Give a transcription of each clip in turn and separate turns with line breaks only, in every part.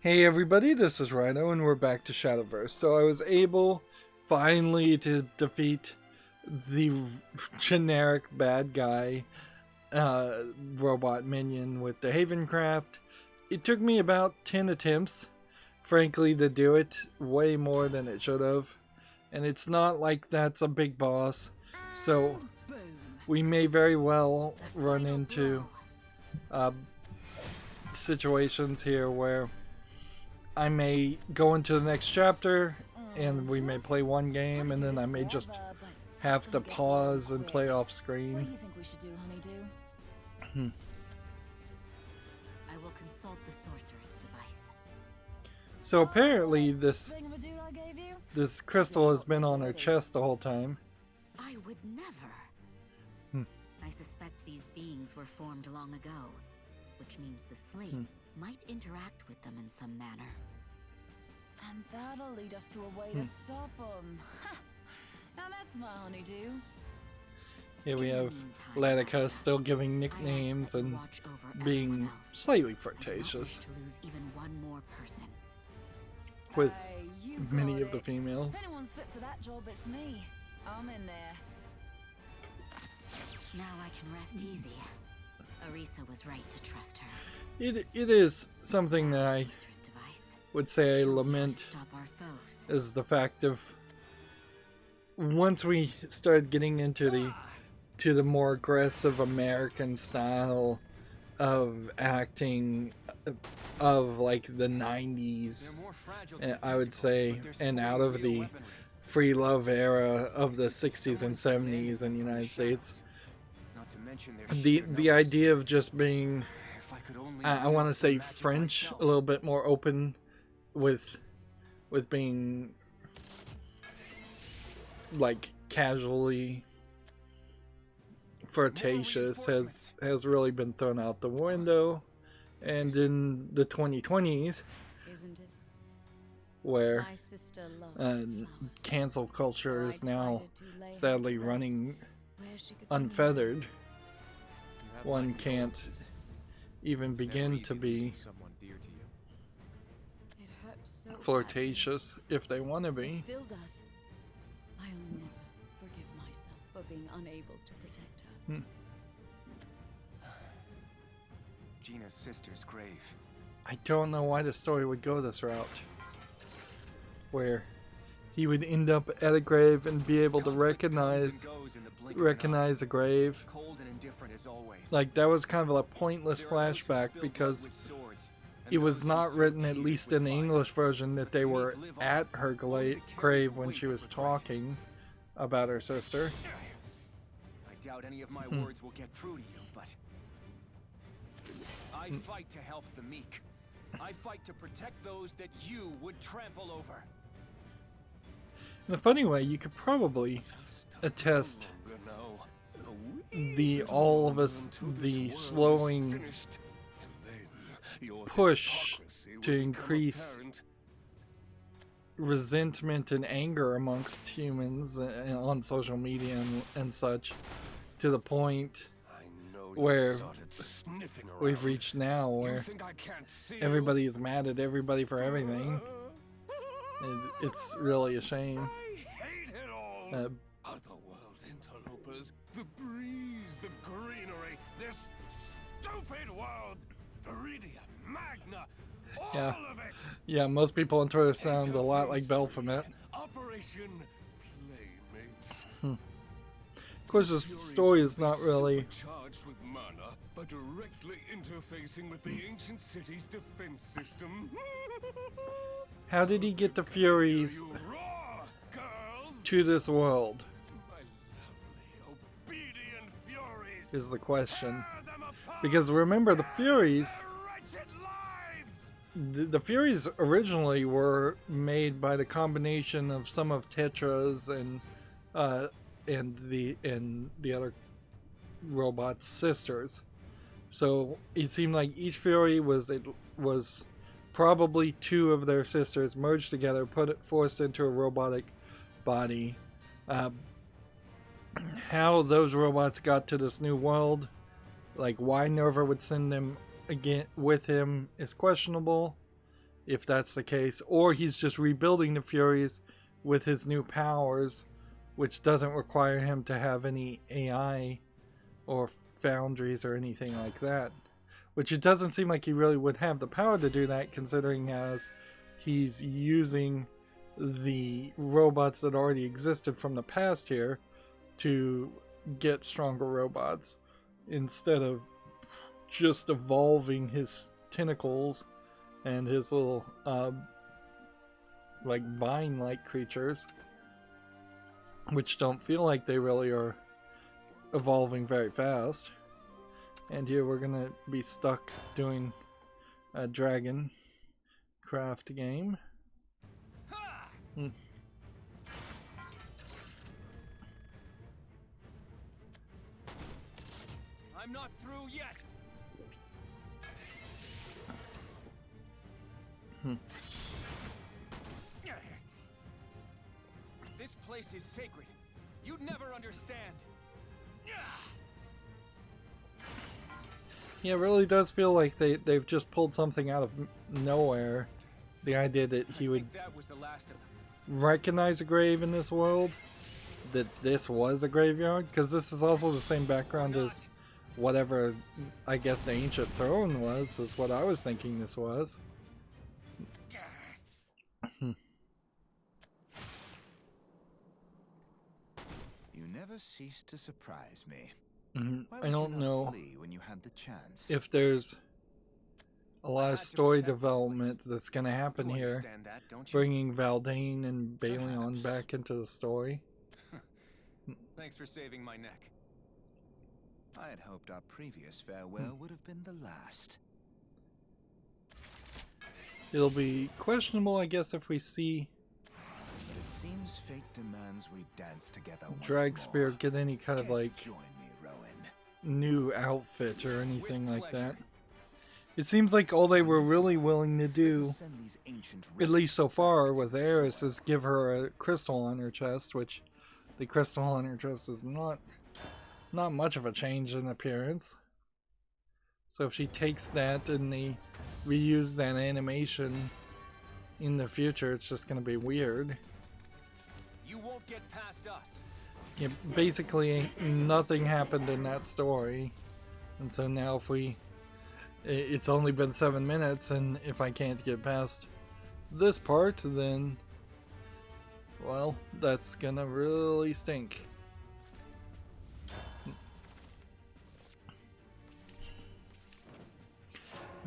Hey everybody, this is Rydo and we're back to Shadowverse. So I was able finally to defeat the generic bad guy robot minion with the Havencraft. It took me about 10 attempts, frankly, to do it, way more than it should have. And it's not like that's a big boss, so we may very well run into situations here where I may go into the next chapter and we may play one game and then I may just have to pause and play off screen.
What do you think we should do, Honeydew? I will consult the sorceress device.
So apparently this crystal has been on her chest the whole time.
I would never. I suspect these beings were formed long ago, which means the slate might interact with them in some manner.
And that'll lead us to a way to stop them. Now that's my honeydew.
Here we have Latica still giving nicknames and being slightly flirtatious with many of the females.
If anyone's fit for that job, it's me. I'm in there.
Now I can rest easy. Arisa was right to trust her.
It is something that I would say I lament is the fact of once we started getting into the more aggressive American style of acting of like the 90s, I would say, and out of the free love era of the 60s and 70s in the United States. The idea of just being, I want to say French, a little bit more open with being like casually flirtatious has really been thrown out the window. And in the 2020s, where cancel culture is now sadly running unfettered, one can't even begin to be flirtatious if they want to be.
It still does. I'll never forgive myself for being unable to protect her.
Gina's sister's grave.
I don't know why the story would go this route, where he would end up at a grave and be able to recognize a grave. Like, that was kind of a pointless flashback because it was not written, at least in the English version, that they were at her grave when she was talking about her sister.
I doubt any of my words will get through to you, but I fight to help the meek. I fight to protect those that you would trample over.
In a funny way, you could probably attest the slowing push to increase resentment and anger amongst humans on social media and such, to the point where we've reached now where everybody is mad at everybody for everything. It's really a shame.
Otherworld interlopers, the breeze, the greenery, this stupid world, Viridia Magna, all of it.
Yeah, most people on Twitter sound a lot like Belphomet.
Operation Playmates.
Of course, the story is not really
Charged with mana, but directly interfacing with the ancient city's defense system.
how did he get the Furies
You roar, girls!
to this world
My lovely, obedient Furies.
is the question.
Tear them apart.
Because remember, the Furies,
Their wretched lives.
the Furies originally were made by the combination of some of Tetra's and the other robot's sisters. So it seemed like each Fury was probably two of their sisters merged together, forced into a robotic body. How those robots got to this new world, like why Nova would send them again with him, is questionable. if that's the case, or he's just rebuilding the Furies with his new powers, which doesn't require him to have any AI or foundries or anything like that. Which it doesn't seem like he really would have the power to do that, considering as he's using the robots that already existed from the past here to get stronger robots, instead of just evolving his tentacles and his little like vine-like creatures, which don't feel like they really are evolving very fast. And here we're gonna be stuck doing a dragon craft game.
I'm not through yet. This place is sacred. You'd never understand.
Yeah, it really does feel like they've just pulled something out of nowhere. The idea that he would
That was the last of them.
recognize a grave in this world, that this was a graveyard, because this is also the same background as whatever I guess the ancient throne was, is what I was thinking this was.
You never cease to surprise me. Why would
I
you
don't
not
know
flee when you had the chance?
if there's a lot of story development that's going to happen
You
here,
understand that, don't you?
bringing Valdane and Balion back into the story.
Thanks for saving my neck.
I had hoped our previous farewell would have been the last.
It'll be questionable, I guess, if we see
But it seems fate demands we dance together once
Dragspear
more.
get any kind of
Care to
like
join me, Rowan?
new outfit or anything
With
like that.
pleasure.
It seems like all they were really willing to do,
Send these ancient
at least so
relics
far
back
with
to the
Eris,
soil.
is give her a crystal on her chest, which the crystal on her chest is not much of a change in appearance. So if she takes that and they reuse that animation in the future, it's just going to be weird.
You won't get past us.
Yeah, basically nothing happened in that story, and so now if it's only been 7 minutes, and if I can't get past this part, then well, that's gonna really stink.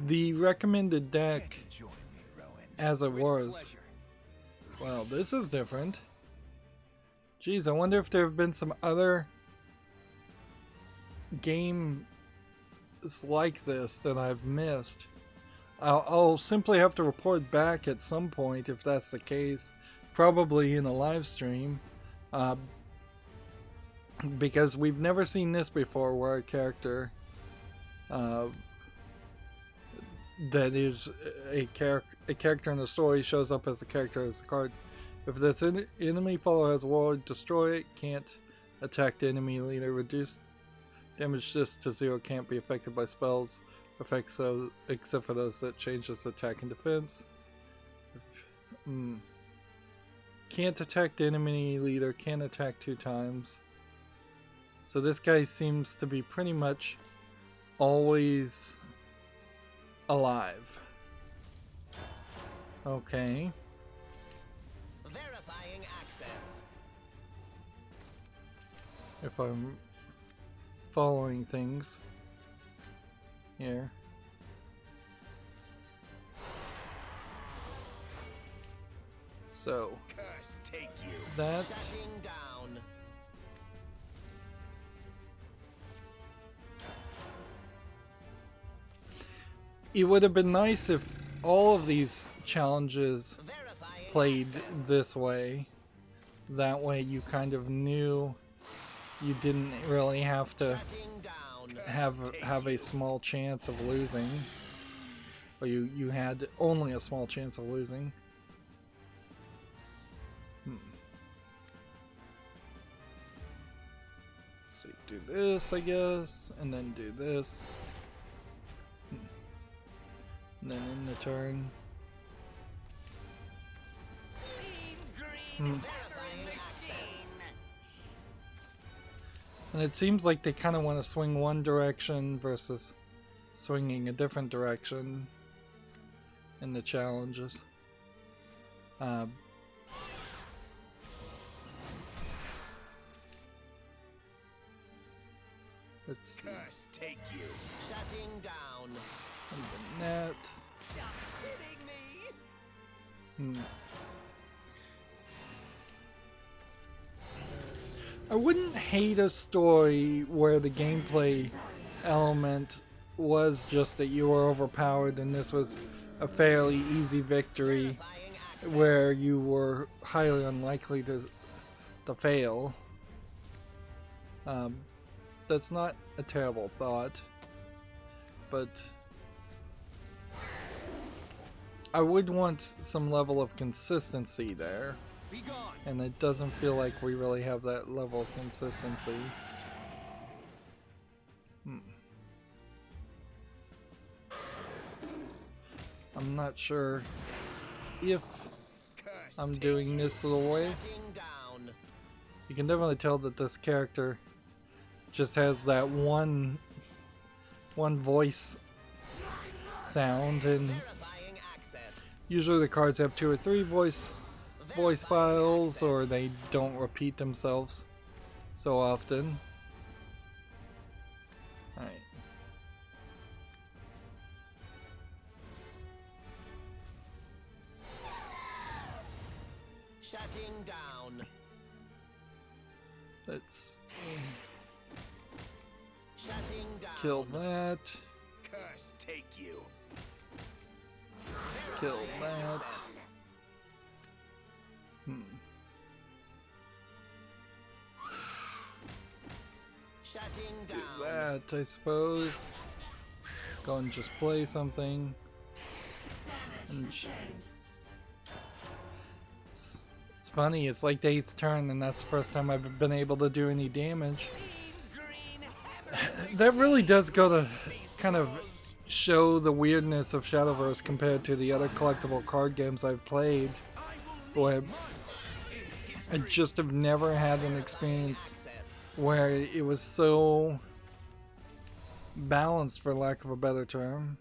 The recommended
Care
deck,
to join me, Rowan?
as it
With
was,
pleasure.
well, this is different. Geez, I wonder if there have been some other games like this that I've missed. I'll simply have to report back at some point if that's the case, probably in a live stream, because we've never seen this before, where a character that is a character in the story shows up as a character as a card. If this enemy follower has ward, destroy it, can't attack the enemy leader, reduce damage just to 0, can't be affected by spells, effects so except for those that change its attack and defense. Can't attack the enemy leader, can't attack 2 times. So this guy seems to be pretty much always alive. Okay.
Verifying access.
If I'm following things here. So
Curse take you.
that
Shutting down.
it would have been nice if all of these challenges
Verifying
played
access.
this way. That way you kind of knew you didn't really have to
Shutting down.
have a small chance of losing, or you had only a small chance of losing. So do this, I guess, and then do this, and then in the turn
Verifying
access.
And it seems like they kind of want to swing one direction versus swinging a different direction in the challenges. Let's see.
Curse take you.
Shutting down.
And the net.
Kidding me?
I wouldn't hate a story where the gameplay element was just that you were overpowered and this was a fairly easy victory where you were highly unlikely to fail. That's not a terrible thought, but I would want some level of consistency there.
Be gone.
And it doesn't feel like we really have that level of consistency. I'm not sure if I'm doing this the way.
Shutting down.
You can definitely tell that this character just has that one voice sound, and
Verifying access.
usually the cards have 2 or 3 voice files, or they don't repeat themselves so often. Alright.
Shutting down.
Let's
Shutting down.
kill that.
Curse take you.
Kill that.
Shutting
Do
down.
that, I suppose. Go and just play something. And it's funny, it's like the 8th turn, and that's the first time I've been able to do any damage. That really does go to kind of show the weirdness of Shadowverse compared to the other collectible card games I've played, where I just have never had an experience where it was so balanced, for lack of a better term.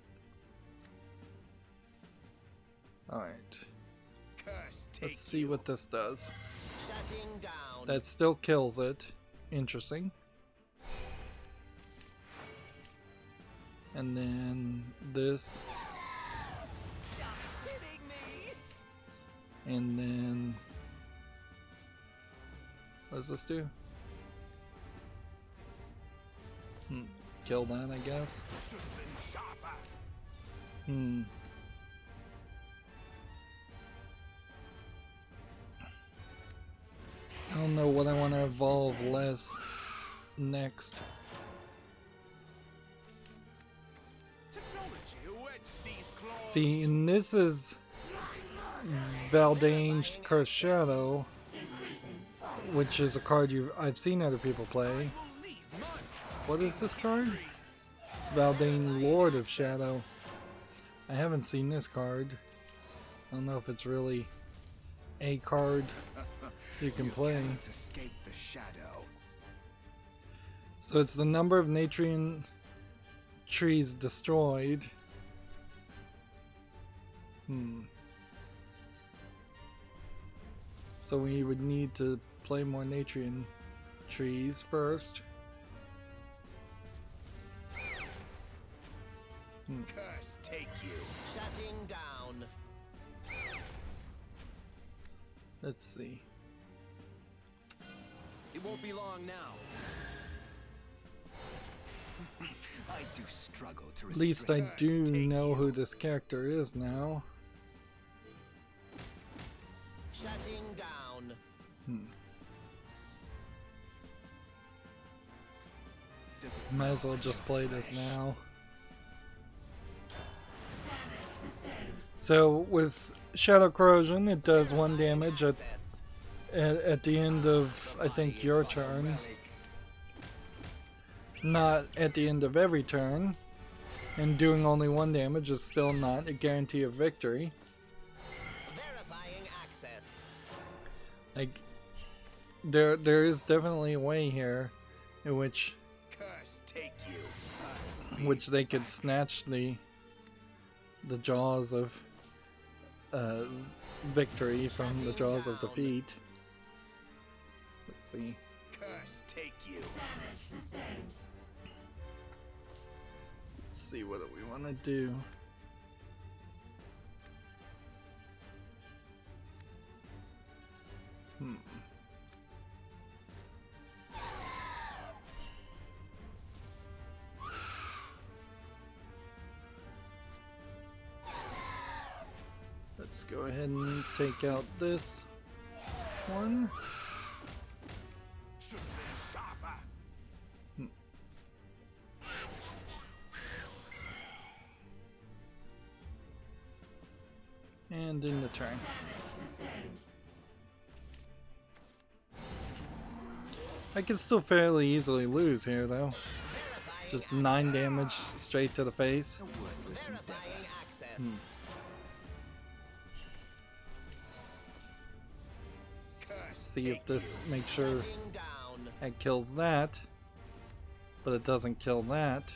Alright, let's see what this does.
Shutting down.
That still kills it. Interesting. And then this. And then what does this do? Kill that, I guess. I don't know what I want to evolve less next. See, and this is Valdane's Cursed Shadow, which is a card I've seen other people play. What is this card? Valdane, Lord of Shadow. I haven't seen this card. I don't know if it's really a card you can play.
Escape the shadow.
So it's the number of Natrian trees destroyed. So we would need to play more Natrian trees first.
Curse take you.
Shutting down.
Let's see.
It won't be long now.
I do struggle to
At least I do
take
know
you.
who this character is now.
Shutting down.
Might as well just play this now. So with Shadow Corrosion, it does 1 damage at the end of, I think, your turn. Not at the end of every turn. And doing only 1 damage is still not a guarantee of victory.
Verifying access.
Like, there is definitely a way here in which
Curse take you.
they could snatch the jaws of victory from the jaws of defeat. Let's see.
Curse take you.
Let's see what do we want to do. Let's go ahead and take out this one.
Should have been sharper.
And in the turn. I can still fairly easily lose here though. Just 9 damage straight to the face.
Verifying access.
See if this makes sure
Shutting down.
it kills that. But it doesn't kill that.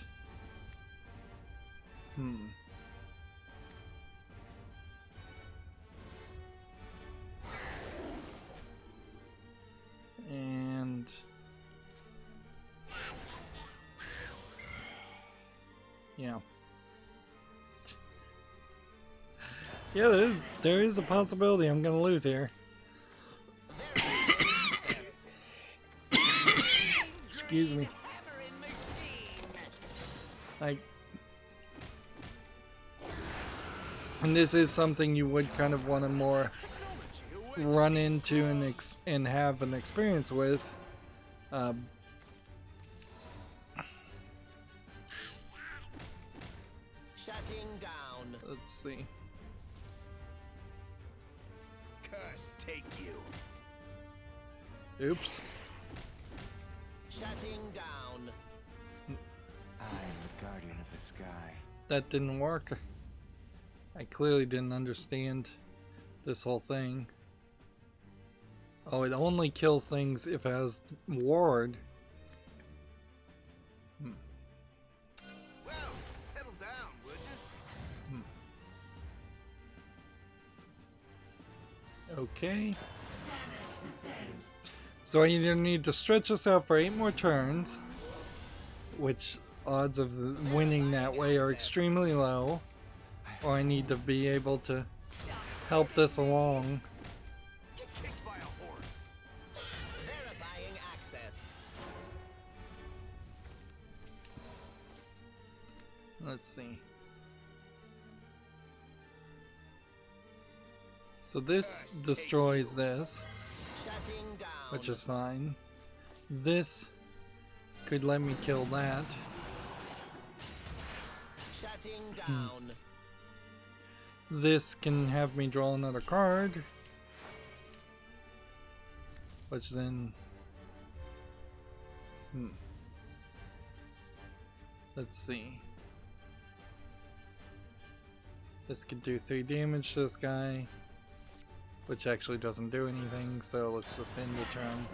And yeah. Yeah, there is a possibility I'm gonna lose here. Excuse me. Like, and this is something you would kind of want to more run into and have an experience with.
Shutting down.
Let's see.
Curse take you.
Oops.
Shutting down.
I am the guardian of the sky.
That didn't work. I clearly didn't understand this whole thing. Oh, it only kills things if it has ward.
Well, settle down, would you?
Okay. So I either need to stretch this out for 8 more turns, which odds of winning that way are extremely low, or I need to be able to help this along.
Get kicked by a horse.
Verifying access.
Let's see. So this destroys this,
Shutting down.
which is fine. This could let me kill that.
Shutting down.
This can have me draw another card, which then let's see. This could do 3 damage to this guy, which actually doesn't do anything, so let's just end the turn.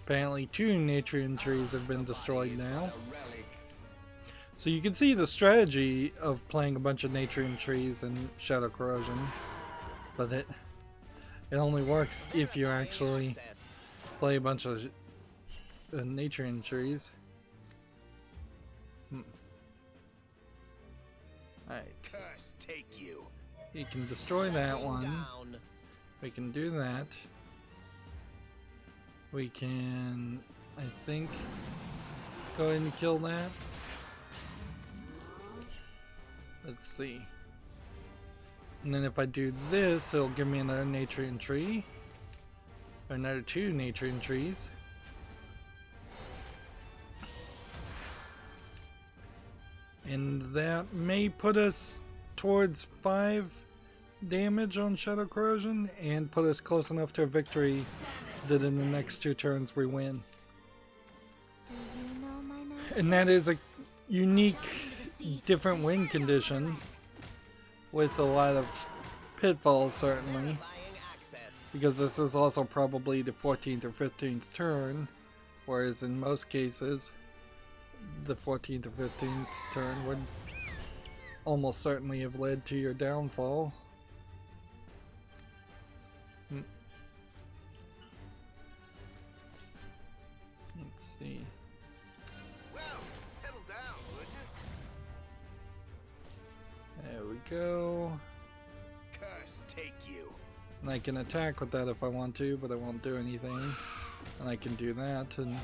Apparently 2 Natrian trees have been destroyed now. So you can see the strategy of playing a bunch of Natrian trees in Shadow Corrosion, but it only works if you actually
Access.
play a bunch of Natrian trees. Alright,
Curse take you.
you can destroy that
Shutting
one.
down.
We can do that. We can, I think, go ahead and kill that. Let's see. And then if I do this, it'll give me another Natrian tree. Or another 2 Natrian trees. And that may put us towards 5 damage on Shadow Corrosion and put us close enough to a victory that in the next 2 turns we win.
Do you know my master?
And that is a unique, different win condition with a lot of pitfalls, certainly.
Verifying access.
Because this is also probably the 14th or 15th turn, whereas in most cases, the 14th or 15th turn would almost certainly have led to your downfall. Let's see.
Well, settle down, would you?
There we go.
Curse take you.
And I can attack with that if I want to, but I won't do anything. And I can do that, and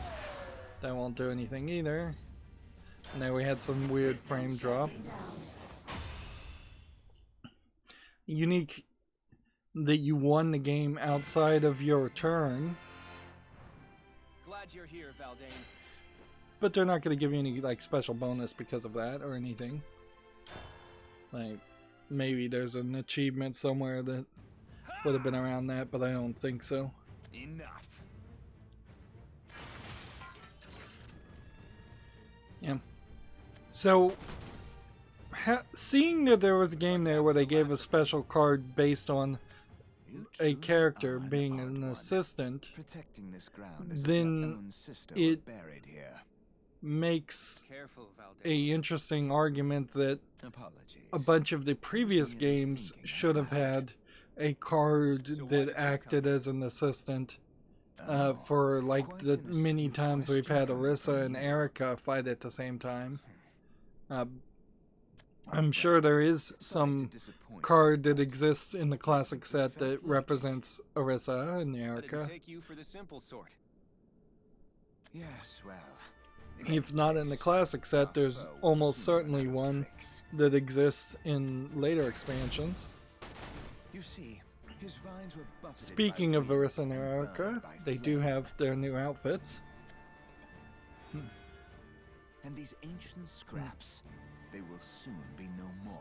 that won't do anything either. And now we had some weird frame drop. Unique that you won the game outside of your turn,
Glad you're here, Valdane.
but they're not going to give you any like special bonus because of that or anything. Like maybe there's an achievement somewhere that would have been around that, but I don't think so.
Enough.
Yeah. So, seeing that there was a game there where they gave a special card based on a character being an assistant,
Protecting this ground as if
then
your own sister
it
were buried here.
makes
Careful, Valdane.
a interesting argument that
Apologies.
a bunch of the previous games should have had a card that acted as an assistant for like the many times we've had Orisa and Erica fight at the same time. I'm sure there is some card that exists in the classic set that represents Orisa and
But it'd
Erica.
take you for the simple sort.
Yes, well.
If not in the classic set, there's almost certainly one that exists in later expansions.
You see, his vines were buffeted
Speaking
by
of
wind
Orisa and
and
Erica,
burned by
they do
flame.
have their new outfits.
And these ancient scraps, they will soon be no more.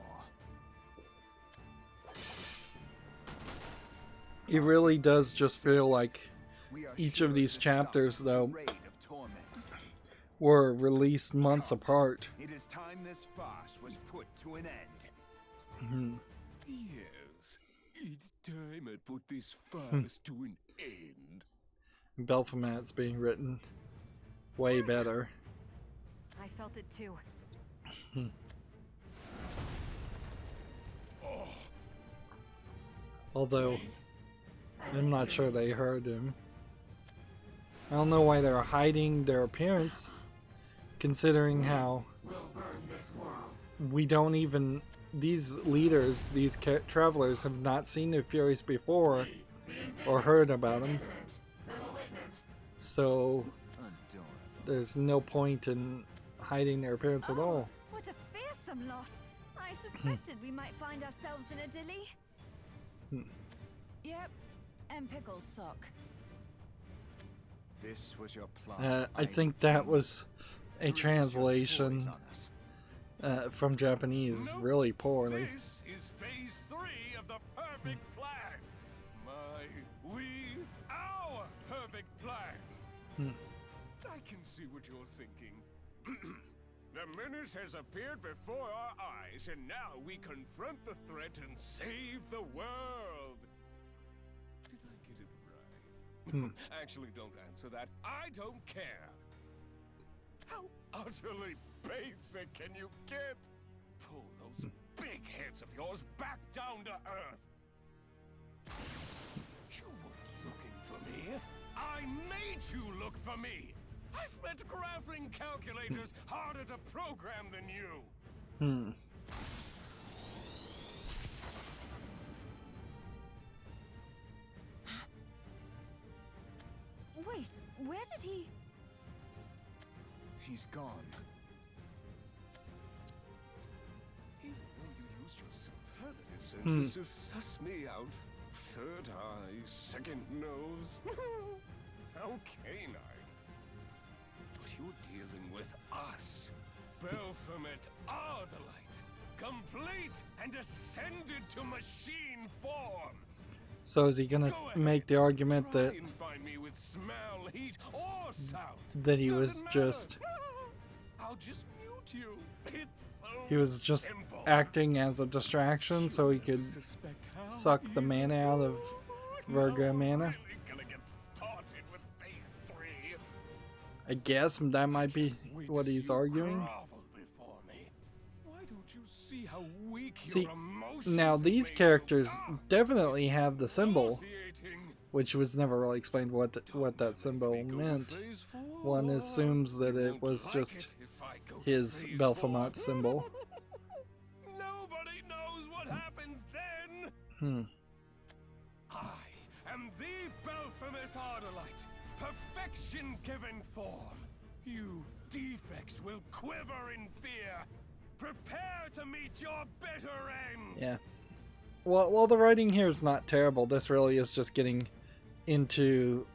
It really does just feel like
We are
each
sure
of these
to
chapters,
stop the
though,
raid of torment.
were released months apart.
It is time this farce was put to an end.
Mhm.
Yes, it's time I put this farce to an end.
Belphamat's being written way better.
I felt it too.
Although, I'm not sure they heard him. I don't know why they're hiding their appearance, considering how we don't even... These leaders, these travelers, have not seen the Furies before or heard about them. So,
Adorable.
there's no point in hiding their appearance at all.
What a fearsome lot! I suspected we might find ourselves in a dilly. Yep, and Pickle's sock.
This was your plot.
I think that was a translation from Japanese really poorly.
This is phase 3 of the perfect plan. Our perfect plan. I can see what you're thinking. The menace has appeared before our eyes, and now we confront the threat and save the world. Did I get it right? Actually, don't answer that. I don't care. How utterly basic can you get? Pull those big heads of yours back down to earth. You weren't looking for me. I made you look for me. I've met graphing calculators harder to program than you.
Wait, where did he...
He's gone.
Even though you used your superlative senses to suss me out, third eye, second nose, how canine. But you're dealing with us. Belphamet are the light, complete and ascended to machine form.
So is he gonna make the argument
Try
that
and find me with smell, heat, or sound.
he
Doesn't
was
matter.
just
I'll just mute you. It's so
he was just
simple.
acting as a distraction so he could
Suspect how
suck the mana out of Virgo mana.
Really gonna get started with phase 3.
I guess that might be
Wait
what
to
he's
see you
arguing.
grovel before me. Why don't you see how weak
See,
your emotions
now
have
these
made you?
characters definitely have the symbol,
Nauseating.
which was never really explained what that symbol
Let me go to
meant.
phase 4.
One assumes that
You
it
won't
was
like
just
it if I go to
his
phase
Belphamot
4.
symbol.
Nobody knows what happens then.
Hmm.
I am the Belphamot Ardalite, perfection given form. You defects will quiver in fear. Prepare to meet your bitter end.
Yeah. Well, the writing here is not terrible. This really is just getting into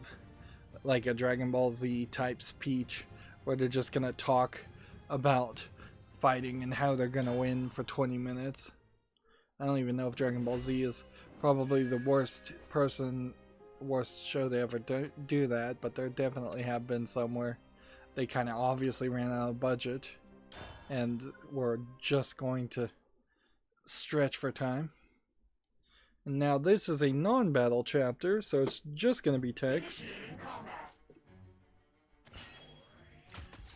like a Dragon Ball Z type speech where they're just gonna talk about fighting and how they're gonna win for 20 minutes. I don't even know if Dragon Ball Z is probably the worst show they ever do that, but there definitely have been somewhere they kind of obviously ran out of budget and were just going to stretch for time. And now this is a non-battle chapter, so it's just going to be text.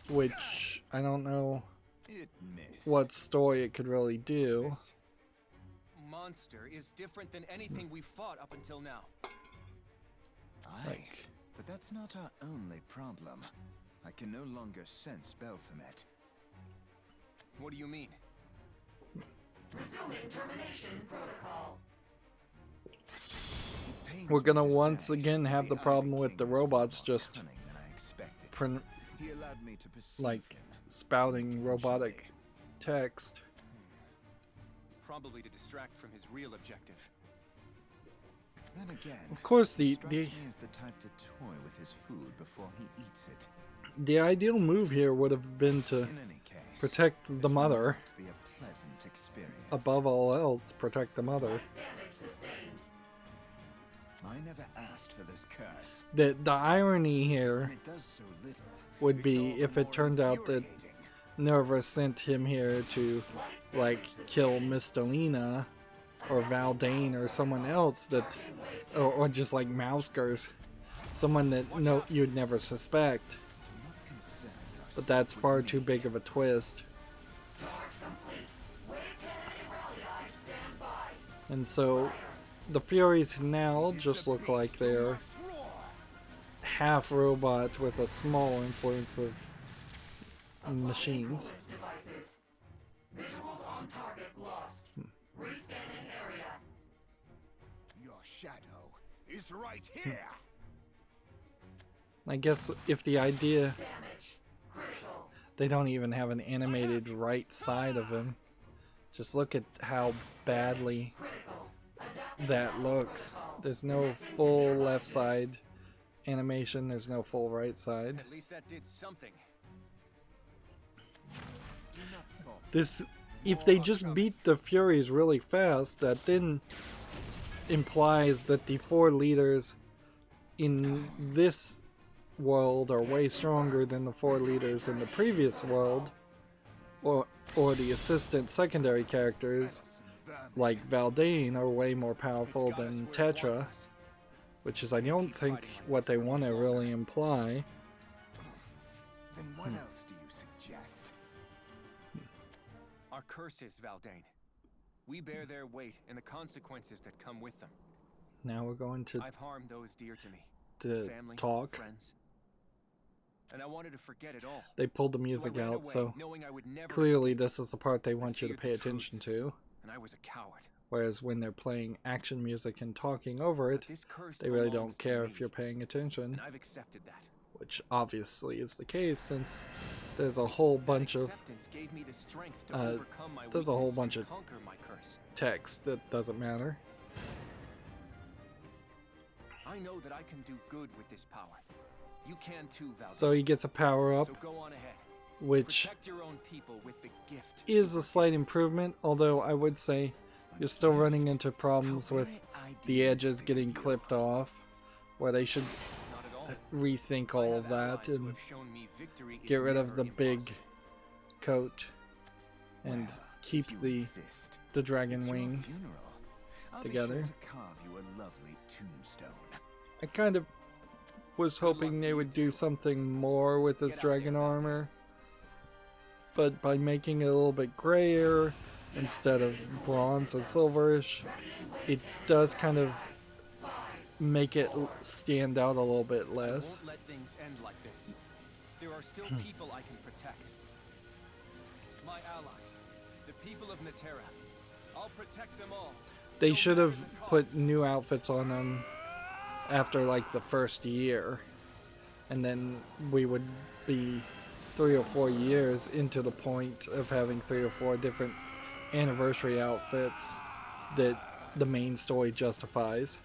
Which, I don't know
It missed.
what story it could really do.
This monster is different than anything we fought up until now.
Aye,
Like,
but that's not our only problem. I can no longer sense Belphamot.
What do you mean?
Resuming termination protocol.
It pains
we're
me
gonna
to
once
say,
again have the
Ivy
problem with
King
the
was far
robots
more
just
cunning than I expected. He allowed me to perceive
like
him.
spouting robotic text.
Probably to distract from his real objective.
Then again,
Of course,
he
the
strikes me as the type to toy with his food before he eats it.
ideal move here would have been to
In any case,
protect the
this will
mother.
not be a pleasant experience.
Above all else, protect the mother.
Damage sustained.
I never asked for this curse,
The irony here
and it does so little.
would
It's
be
all the
if it
more
turned out that
infuriating.
Nerva sent him here to like kill Mistalina or Valdane or someone else that, or just like Mouskers, someone that you'd never suspect.
Do not concern yourself
But that's
with
far
me.
too big of a twist.
Charge complete. Wave cannon and rally eye stand by.
And so the Furies now just look like they're half robot with a small influence of machines.
Devices. Visuals on target lost. Rescanning area.
Your shadow is right here.
I guess if the idea
Damage. Critical.
they don't even have an animated right side of him, just look at how badly
Critical. Adapting
that looks. There's no full left side animation, there's no full right side.
At least that did something.
Do not fault
This, if they just beat the Furies really fast, that then implies that the 4 leaders in this world are way stronger than the 4 leaders in the previous world, or the assistant secondary characters like Valdane are way more powerful
It's got us
than
where it
Tetra,
wants us.
which is I don't think what they want to really imply.
Then what else do you suggest?
Our curses, Valdane. We bear their weight and the consequences that come with them.
Now we're going to
I've harmed those dear to me. Family,
talk.
friends. And I wanted to forget it all.
They pulled the
So I
music
ran
out,
away,
so
knowing I would never
clearly
escape,
this is the part they want you to
feared
pay
the truth.
attention to.
and I was a coward.
Whereas when they're playing action music and talking over it,
This curse
they really
belongs
don't
to
care
me,
if you're paying attention,
and I've accepted that.
which obviously is the case since there's a whole bunch of
Acceptance gave me the strength to
uh,
overcome my
there's a whole
weakness
bunch
and
of
conquer my curse.
text that doesn't matter.
I know that I can do good with this power. You can too, Valdane.
So he gets a power up,
So go on ahead.
which
Protect your own people with the gift.
is a slight improvement, although I would say you're still running into problems with the edges getting clipped off, where they should
Not at all.
rethink
I
all
have
of that
allies who
and
have shown me victory is
get rid of
never
the big
impossible.
coat and
Well,
keep
if you
the
insist,
dragon
it's your
wing.
funeral.
together.
Be sure to carve you a lovely tombstone.
I kind of was hoping they would do something more with this dragon armor, but by making it a little bit grayer instead of bronze and silverish, it does kind of make it stand out a little bit less.
I won't let things end like this. There are still people I can protect. My allies, the people of Natera. I'll protect them all.
They should have put new outfits on them after like the first year, and then we would be 3 or 4 years into the point of having 3 or 4 different anniversary outfits that the main story justifies.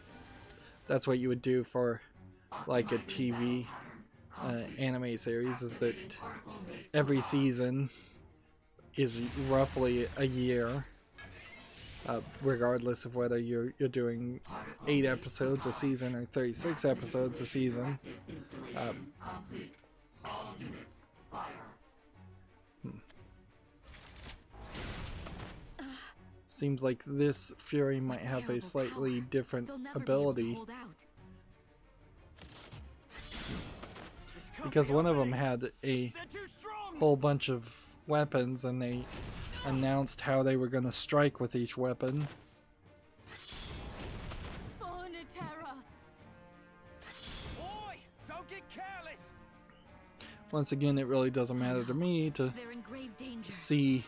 That's what you would do for like a TV anime series, is that every season is roughly a year, regardless of whether you're doing 8 episodes a season or 36 episodes a season. Seems like this Fury might have a slightly different ability, because one of them had a whole bunch of weapons and they announced how they were going to strike with each weapon.
Oh, Natera.
Boy, don't get careless.
Once again, it really doesn't matter to me to
They're in grave danger.
see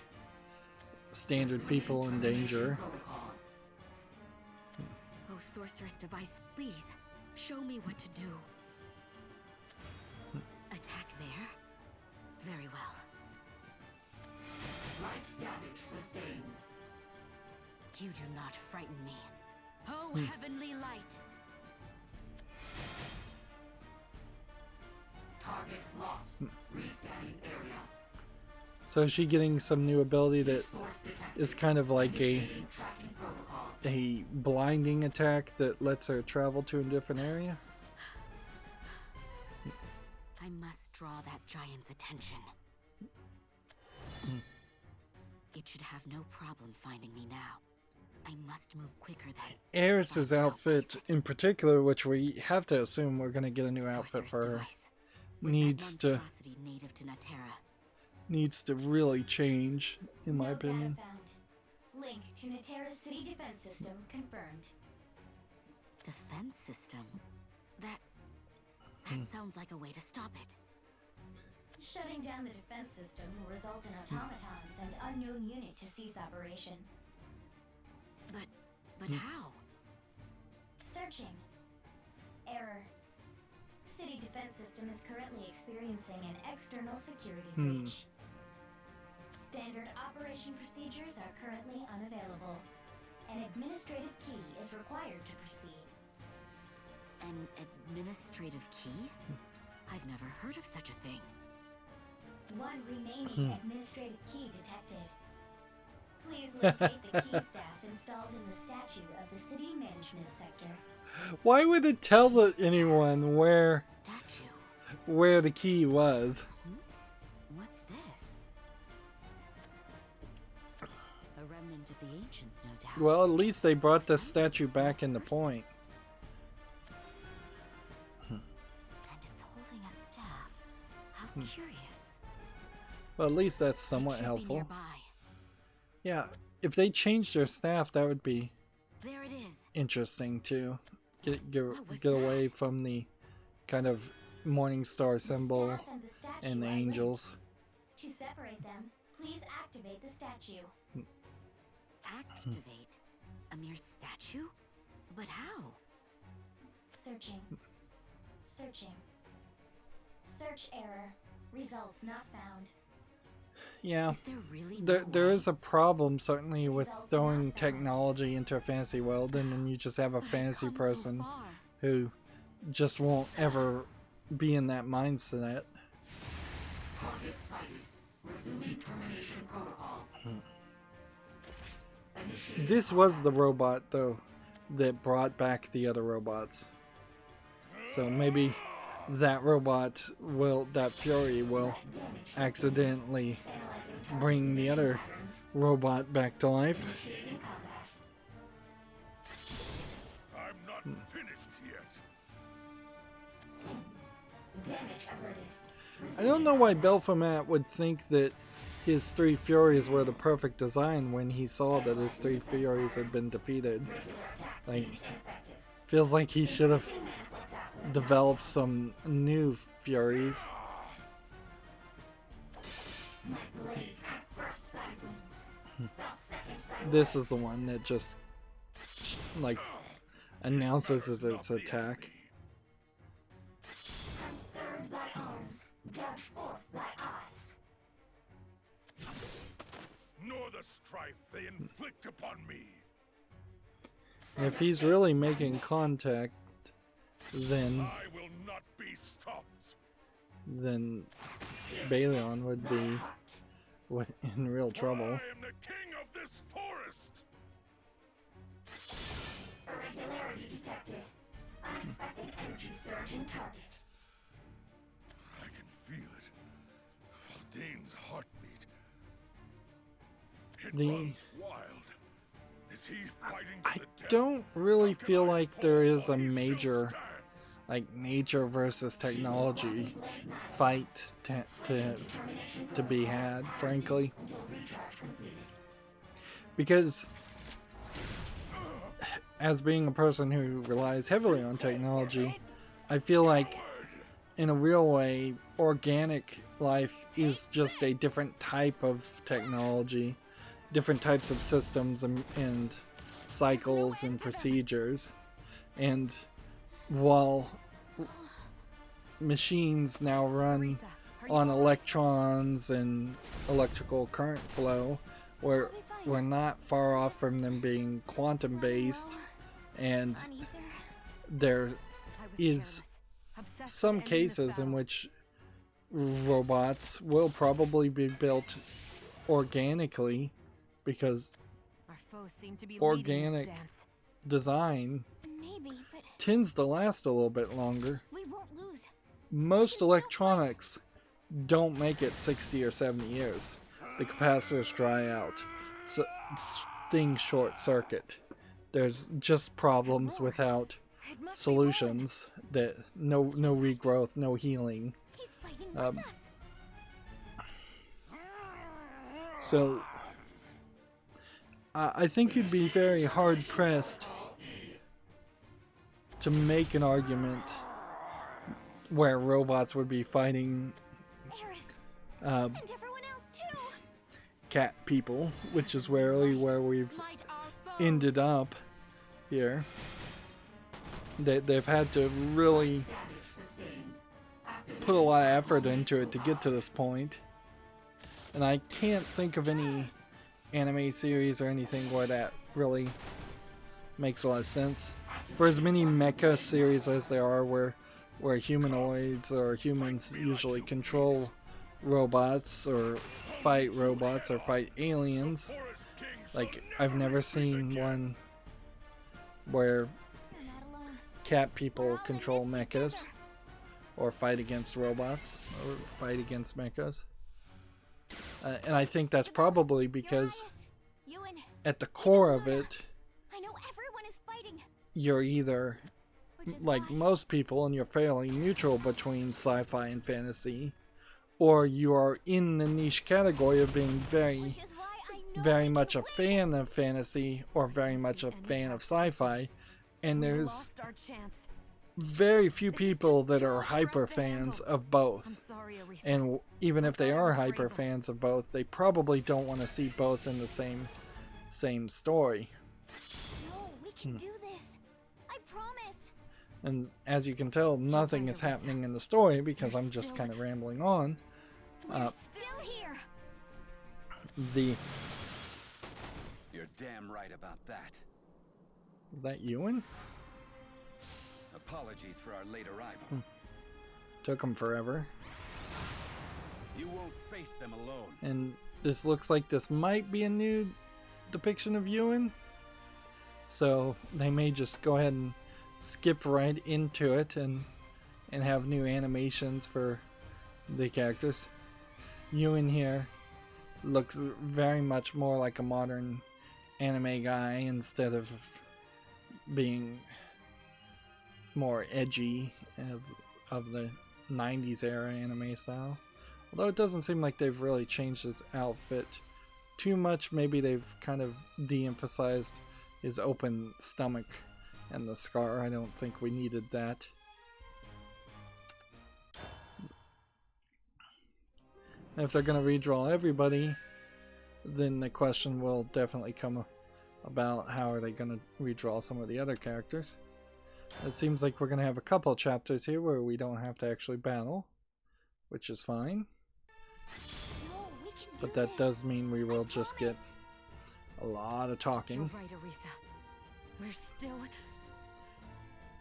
standard people in danger.
Oh, sorceress device, please show me what to do. Attack there. Very well.
Light damage sustained.
You do not frighten me. Oh, heavenly light.
Target lost. Rescanning area.
So is she getting some new ability that
Source detected.
is kind of like
Tracking protocol.
a blinding attack that lets her travel to a different area?
I must draw that giant's attention. It should have no problem finding me now. I must move quicker than
Eris's outfit in particular, which we have to assume we're going to get a new outfit
sorceress
for her,
device. Was
needs
that
to
monstrosity native to Natera?
really change, in my
No
opinion.
data found. Link to Natera's city defense system confirmed.
Defense system? That sounds like a way to stop it.
Shutting down the defense system will result in automatons and unknown unit to cease operation.
But how?
Searching. Error. City defense system is currently experiencing an external security breach. Standard operation procedures are currently unavailable. An administrative key is required to proceed.
An administrative key? I've never heard of such a thing.
One remaining administrative key detected. Please locate the key staff installed in the statue of the city management sector.
Why would it tell anyone where
Statue?
the key was?
What's this? A remnant of the ancients, no doubt.
Well, at least they brought the statue back into point.
And it's holding a staff. How curious.
Well, at least that's
It
somewhat
should be
helpful.
nearby.
Yeah, if they changed their staff, that would be
There it is.
interesting too.
What was
Get away
that?
from the kind of morning star symbol
The staff and the statue
and the
are linked.
angels.
To separate them, please activate the statue.
Activate? A mere statue? But how?
Searching. Searching. Search error. Results not found.
Yeah,
Is there really no
there
way?
is a problem certainly with
Results
throwing
not found.
technology into a fantasy world, and then you just have a
But I've
fantasy
come so
person
far.
who just won't ever be in that mindset.
Target sighted. Resuming termination protocol. Initiate
This was the robot though that brought back the other robots. So maybe that Fury will accidentally bring the other robot back to life.
Initiating combat.
finished yet.
Damage averted.
I don't know why Belphomat would think that his 3 Furies were the perfect design when he saw that his 3 Furies had been defeated. Like, feels like he should have developed some new Furies. This is the one that just, like, announces its attack.
Nor the strife they inflict upon me.
If he's really making contact, then
I will not be stopped.
Balion would be in real trouble.
I am the king of this forest.
Irregularity detected. Unexpected energy surge in target.
I can feel it. Faldane's heartbeat. It runs wild. Is he fighting to
I
the death?
don't really
How can
feel
I
like
pull
there is
while
a
he still
major,
stands?
like, nature versus technology fight to be had, frankly. Because as being a person who relies heavily on technology, I feel like in a real way, organic life is just a different type of technology, different types of systems and cycles and procedures. And while machines now run on electrons and electrical current flow, we're not far off from them being quantum based, and there is some cases in which robots will probably be built organically, because organic design
Maybe, but
tends to last a little bit longer.
we won't lose.
Most electronics don't make it 60 or 70 years. The capacitors dry out, so things short circuit. There's just problems without
It must be
solutions, that no regrowth, no healing.
He's fighting
Um,
with us.
So I think you'd be very hard pressed to make an argument where robots would be fighting
Eris,
uh,
and everyone else too.
cat people, which is rarely where we've
Smite our foes.
ended up here. They've had to really put a lot of effort into it to get to this point. And I can't think of any anime series or anything where that really makes a lot of sense. For as many mecha series as there are where humanoids or humans usually control robots or fight aliens, like, I've never seen one where
You're not alone.
cat people
We're all in
control
this
mechas
together.
or fight against robots or fight against mechas. And I think that's probably because
Ewan,
at the core of it,
I know everyone is fighting,
you're either,
which is
like
why
most people, and you're fairly neutral between sci-fi and fantasy, or you are in the niche category of being
which is why I know
very
we
much
can
a
win.
fan of fantasy or very much a fan of sci-fi, and
We
there's
lost our chance.
very few
This is
people
just
that
too
are
much for us
hyper
to
fans
handle.
of
I'm
both.
sorry, Arisa.
And even if they
thought I
are
was
hyper
braver.
fans of both, they probably don't want to see both in the same story.
No, we can do this. I promise.
And as you can tell, nothing is happening in the story because I'm just kind of rambling on.
We're still here.
The
You're damn right about that.
is that Ewan?
Apologies for our late arrival.
Took him forever.
You won't face them alone.
And this looks like this might be a new depiction of Ewan. So they may just go ahead and skip right into it and have new animations for the characters. Ewan here looks very much more like a modern anime guy instead of being more edgy of the 90s era anime style. Although it doesn't seem like they've really changed his outfit too much. Maybe they've kind of de-emphasized his open stomach and the scar. I don't think we needed that. And if they're going to redraw everybody, then the question will definitely come about how are they going to redraw some of the other characters. It seems like we're going to have a couple chapters here where we don't have to actually battle, which is fine. But that does mean we will just get a lot of talking.
You're right, Arisa.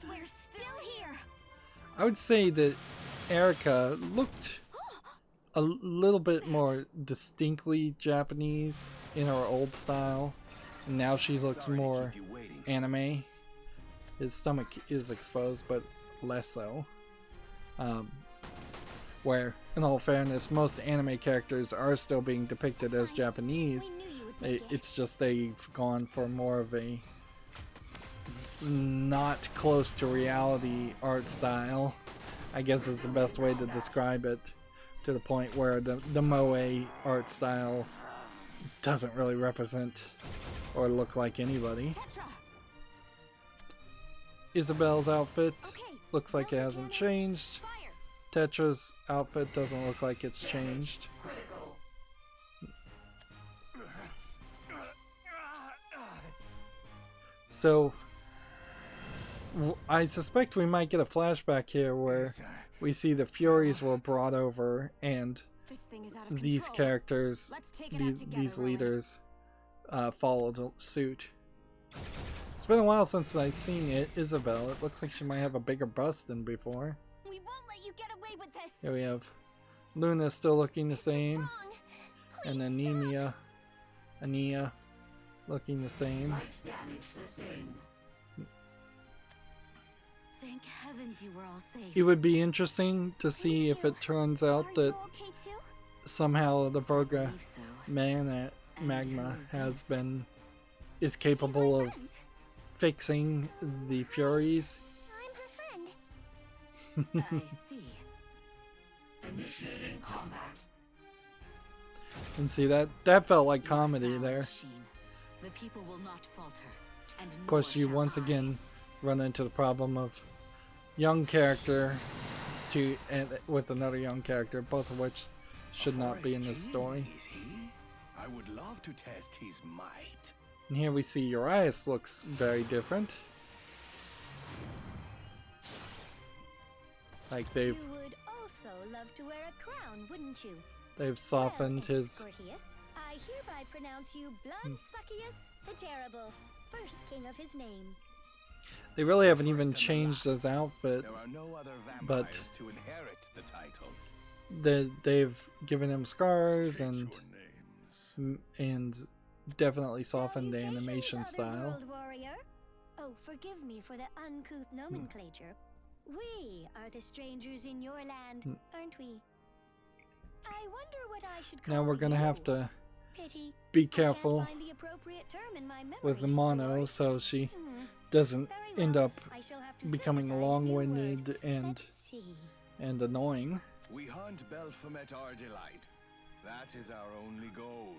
We're still here.
I would say that Erica looked a little bit more distinctly Japanese in her old style, and now she looks more anime. His stomach is exposed, but less so. Where, in all fairness, most anime characters are still being depicted as Japanese. It's just they've gone for more of a not close to reality art style, I guess is the best way to describe it, to the point where the moe art style doesn't really represent or look like anybody. Isabel's outfit looks like it hasn't changed. Tetra's outfit doesn't look like it's changed. So I suspect we might get a flashback here where we see the Furies were brought over and these characters, these leaders, followed suit. It's been a while since I've seen Isabel. It looks like she might have a bigger bust than before.
We won't let you get away with this.
Here we have Luna still looking the same, and Ania looking the same.
Thank heavens you were all safe.
It would be interesting to see if it turns out that somehow the Virga magma is capable of fixing the Furies.
I'm her friend. I see.
Initiating combat.
And see, that felt like comedy there.
The people will not falter. And
Of course, you once again run into the problem of young character with another young character, both of which should not be in this story.
Is he? I would love to test his might.
And here we see Urias looks very different. Like
You would also love to wear a crown, wouldn't you?
they've softened
Well,
his.
Scortius, I hereby pronounce you Bloodsuckius the Terrible, first king of his name.
They really haven't even changed his outfit,
There are no other
but
vampires to inherit the title.
they've given him scars and
Your names.
definitely softened the
Salutations,
animation style.
Otherworld warrior. Oh, forgive me for the uncouth nomenclature. We are the strangers in your land, aren't we? I wonder what I should call
Now we're gonna
you.
have to
Pity.
be
I can't
careful
find the appropriate term in my
with the
memory
mono
store.
so she
Hmm,
doesn't
very
end
well.
up
I shall have to
becoming
synthesize a new word.
long-winded
Let's see.
and annoying.
We hunt Belphomet our delight. That is our only goal.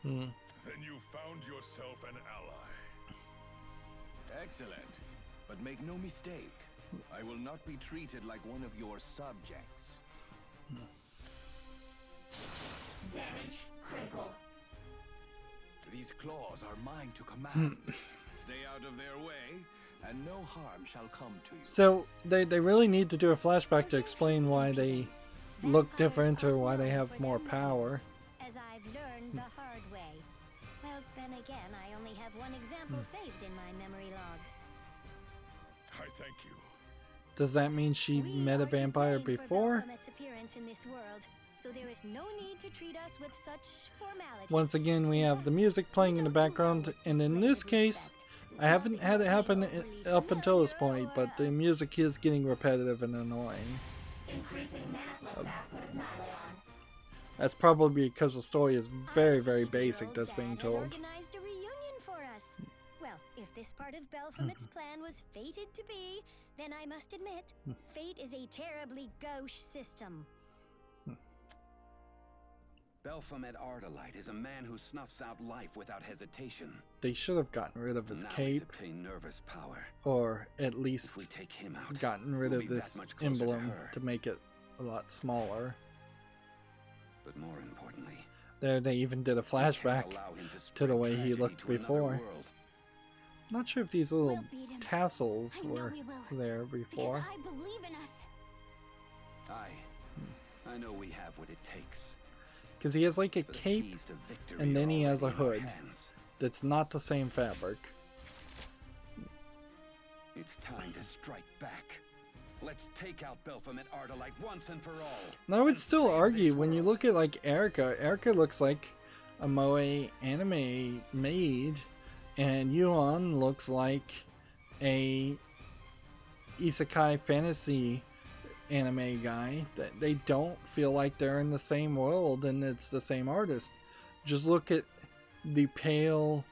Hmm.
Then you found yourself an ally.
Excellent. But make no mistake, I will not be treated like one of your subjects.
Damage critical.
These claws are mine to command. Stay out of their way, and no harm shall come to you.
So they really need to do a flashback to explain why they look different or why they have more power.
As I've learned the hard way. Well, then again, I only have one example saved in my memory logs.
I thank you.
Does that mean she
We
met a
are to
vampire
blame for
before?
Baphomet's appearance in this world, so there is no need to treat us with such formality.
Once again, we have the music playing in the background, and in this case, I haven't had it happen up until this point, but the music is getting repetitive and annoying.
Increasing Manaflex output of Nylon.
That's probably because the story is very, very basic that's being told.
Organized a reunion for us. Well, if
this part of Belphomet's plan was fated to be, then I must admit, fate is a terribly gauche system.
Belphomet Ardalite is a man who snuffs out life without hesitation.
They should have gotten rid of his
Now
cape,
he's obtained nervous power.
or at least
If we take him out,
gotten rid
we'll
of
be
this
that much closer
emblem
to her.
to make it a lot smaller.
But more importantly,
There, they even did a
we can't
flashback
allow him
to the
spread
way he
tragedy
looked
to another
before.
world.
Not sure if these little
We'll beat him.
tassels
I know
were
we will.
there
Because
before.
I believe in us.
I know we have what it takes.
Because he has like a
For the
cape,
keys to victory
and then
are
he has a
already in our
hood
hands.
that's not the same fabric.
It's time to strike back. Let's take out Belphomet Ardalite once and for all.
And I would
and
still
save
argue,
this
when you
world.
look at like Erica looks like a moe anime maid, and Yuan looks like a isekai fantasy anime guy. That they don't feel like they're in the same world and it's the same artist. Just look at the pale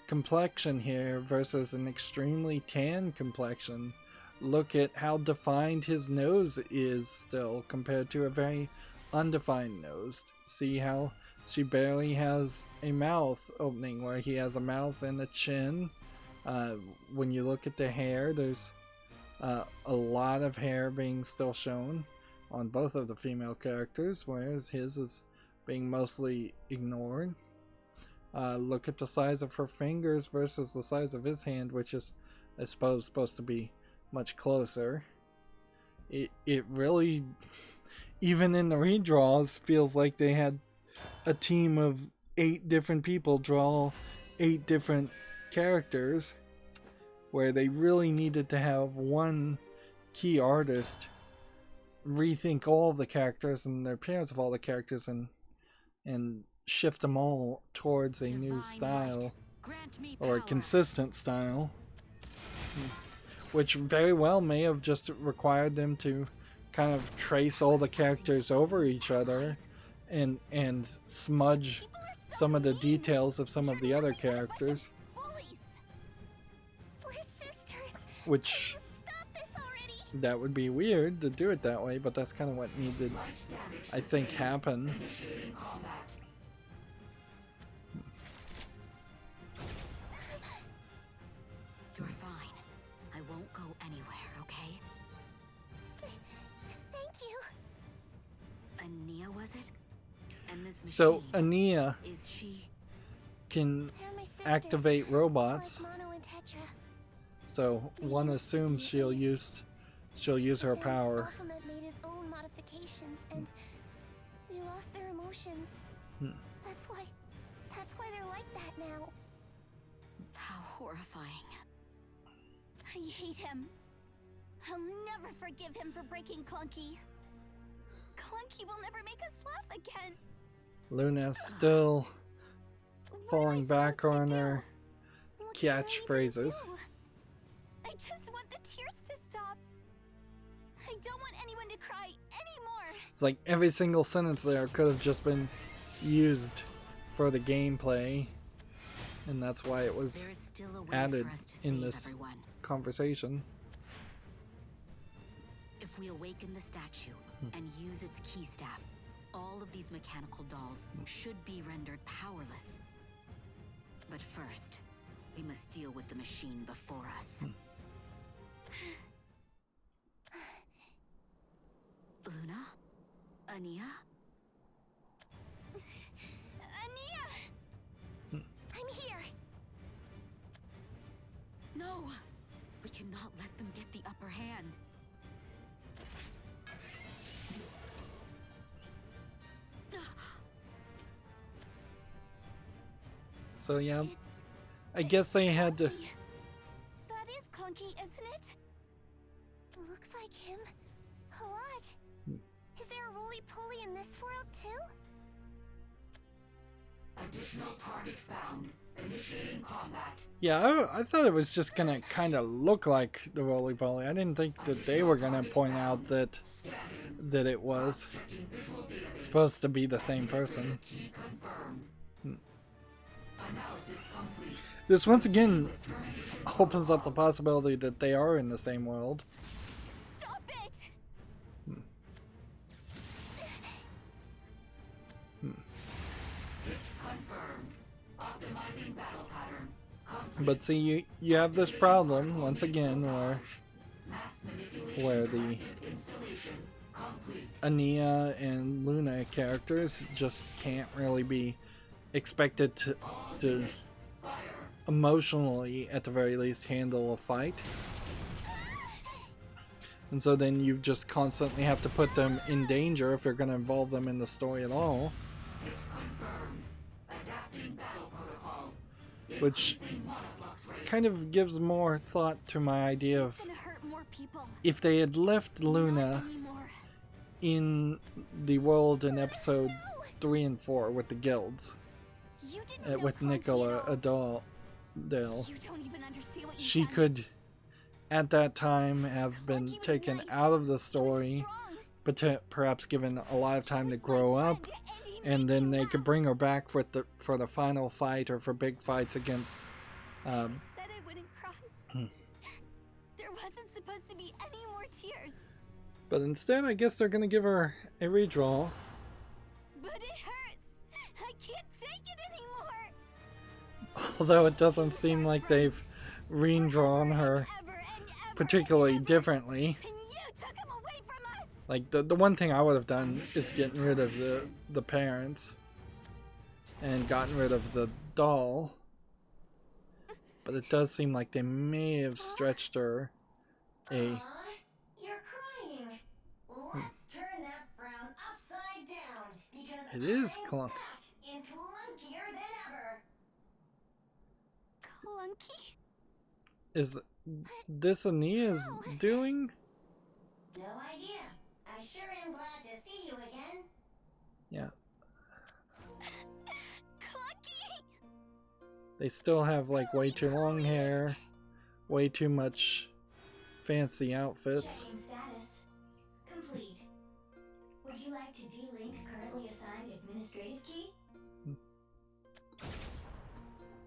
complexion here versus an extremely tan complexion. Look at how defined his nose is still compared to a very undefined nose. See how she barely has a mouth opening, where he has a mouth and a chin. When you look at the hair, there's a lot of hair being still shown on both of the female characters, whereas his is being mostly ignored. Look at the size of her fingers versus the size of his hand, which is, I suppose, supposed to be much closer. It really, even in the redraws, feels like they had a team of 8 different people draw 8 different characters, where they really needed to have one key artist rethink all of the characters and the appearance of all the characters and shift them all towards a new style, or a consistent style, which very well may have just required them to kind of trace all the characters over each other and smudge some of the details of some of the other characters, which that would be weird to do it that way, but that's kind of what needed, I think, happen.
You're fine. I won't go anywhere, okay?
Thank you.
Ania, was it? And this machine,
So Ania
is she?
can
They're my sisters.
activate robots,
Like Mono and Tetra.
so one assumes she'll use her
Then
power.
Baphomet made his own modifications, and they lost their emotions. That's why they're like that now.
How horrifying.
I hate him. I'll never forgive him for breaking Clunky. Clunky will never make us laugh again.
Luna's still
What am
falling
I
back
supposed to
on
do?
her
What can I even
catchphrases.
do? I just want the tears to stop. I don't want anyone to cry anymore.
It's like every single sentence there could have just been used for the gameplay, and that's why it was
There is still a way
added
for us to
in
save
this
everyone.
conversation.
If we awaken the statue and use its key staff, all of these mechanical dolls should be rendered powerless. But first, we must deal with the machine before us. Luna? Ania?
Ania! I'm here.
No! We cannot let them get the upper hand.
So yeah, I guess they had to.
Clunky. That is Clunky, isn't it? Looks like him. A lot. Is there a roly-poly in this world too?
Additional target found. Initiating combat.
Yeah, I thought it was just gonna kind of look like the roly poly. I didn't think that they were gonna point out that it was supposed to be the same person.
Key confirmed. Analysis complete.
This once again opens up the possibility that they are in the same world.
Stop it!
Confirmed. Optimizing battle pattern.
But see, you have this problem once again where the Ania and Luna characters just can't really be expected to emotionally, at the very least, handle a fight. And so then you just constantly have to put them in danger if you're going to involve them in the story at all. Which kind of gives more thought to my idea of if they had left Luna in the world in episode 3 and 4 with the guilds, with Nicola Adele, she could at that time have been taken out of the story, but perhaps given a lot of time to grow up, and then they could bring her back for the final fight or for big fights against
I said I wouldn't cry. There wasn't supposed to be any more tears.
But instead, I guess they're gonna give her a redraw.
But it hurts. I can't take it anymore.
Although it doesn't seem like they've redrawn her particularly differently. Like the one thing I would have done is getting rid of the parents and gotten rid of the doll. But it does seem like they may have stretched her a.
You're crying. Let's turn that frown upside down because
It is clunk.
in clunkier than ever. Clunky?
Is this Ania's doing?
No idea. I sure am glad to see you again.
Yeah.
Clunky!
They still have like way too long hair, way too much fancy outfits.
Checking status. Complete. Would you like to delink currently assigned administrative key?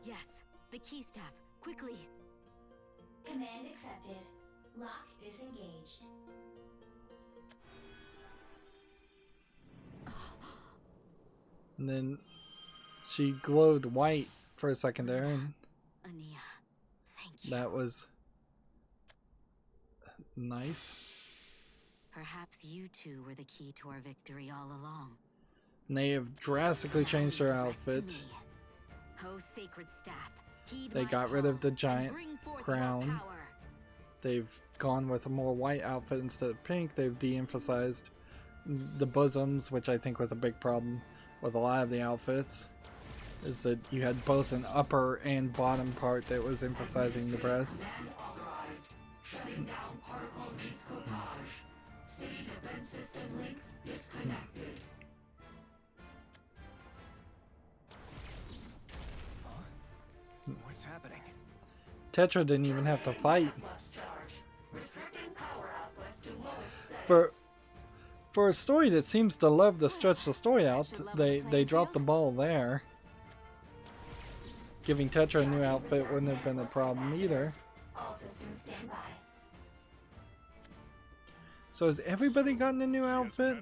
Yes, the key staff, quickly.
Command accepted. Lock disengaged.
And then she glowed white for a second there, and
Ania, thank you.
that was nice.
Perhaps you two were the key to our victory all along.
And they have drastically changed her outfit.
Oh, sacred staff, heed
They
my
got rid
call
of the
and
giant
bring forth your
crown.
power.
They've gone with a more white outfit instead of pink. They've de-emphasized the bosoms, which I think was a big problem with a lot of the outfits, is that you had both an upper and bottom part that was emphasizing the breasts.
Shutting down particle miscopage. City defense system link disconnected.
What's happening?
Tetra didn't even have to fight.
Restricting power output to lowest settings.
For a story that seems to love to stretch the story out, they dropped the ball there. Giving Tetra a new outfit wouldn't have been a problem either.
All systems stand by.
So has everybody gotten a new outfit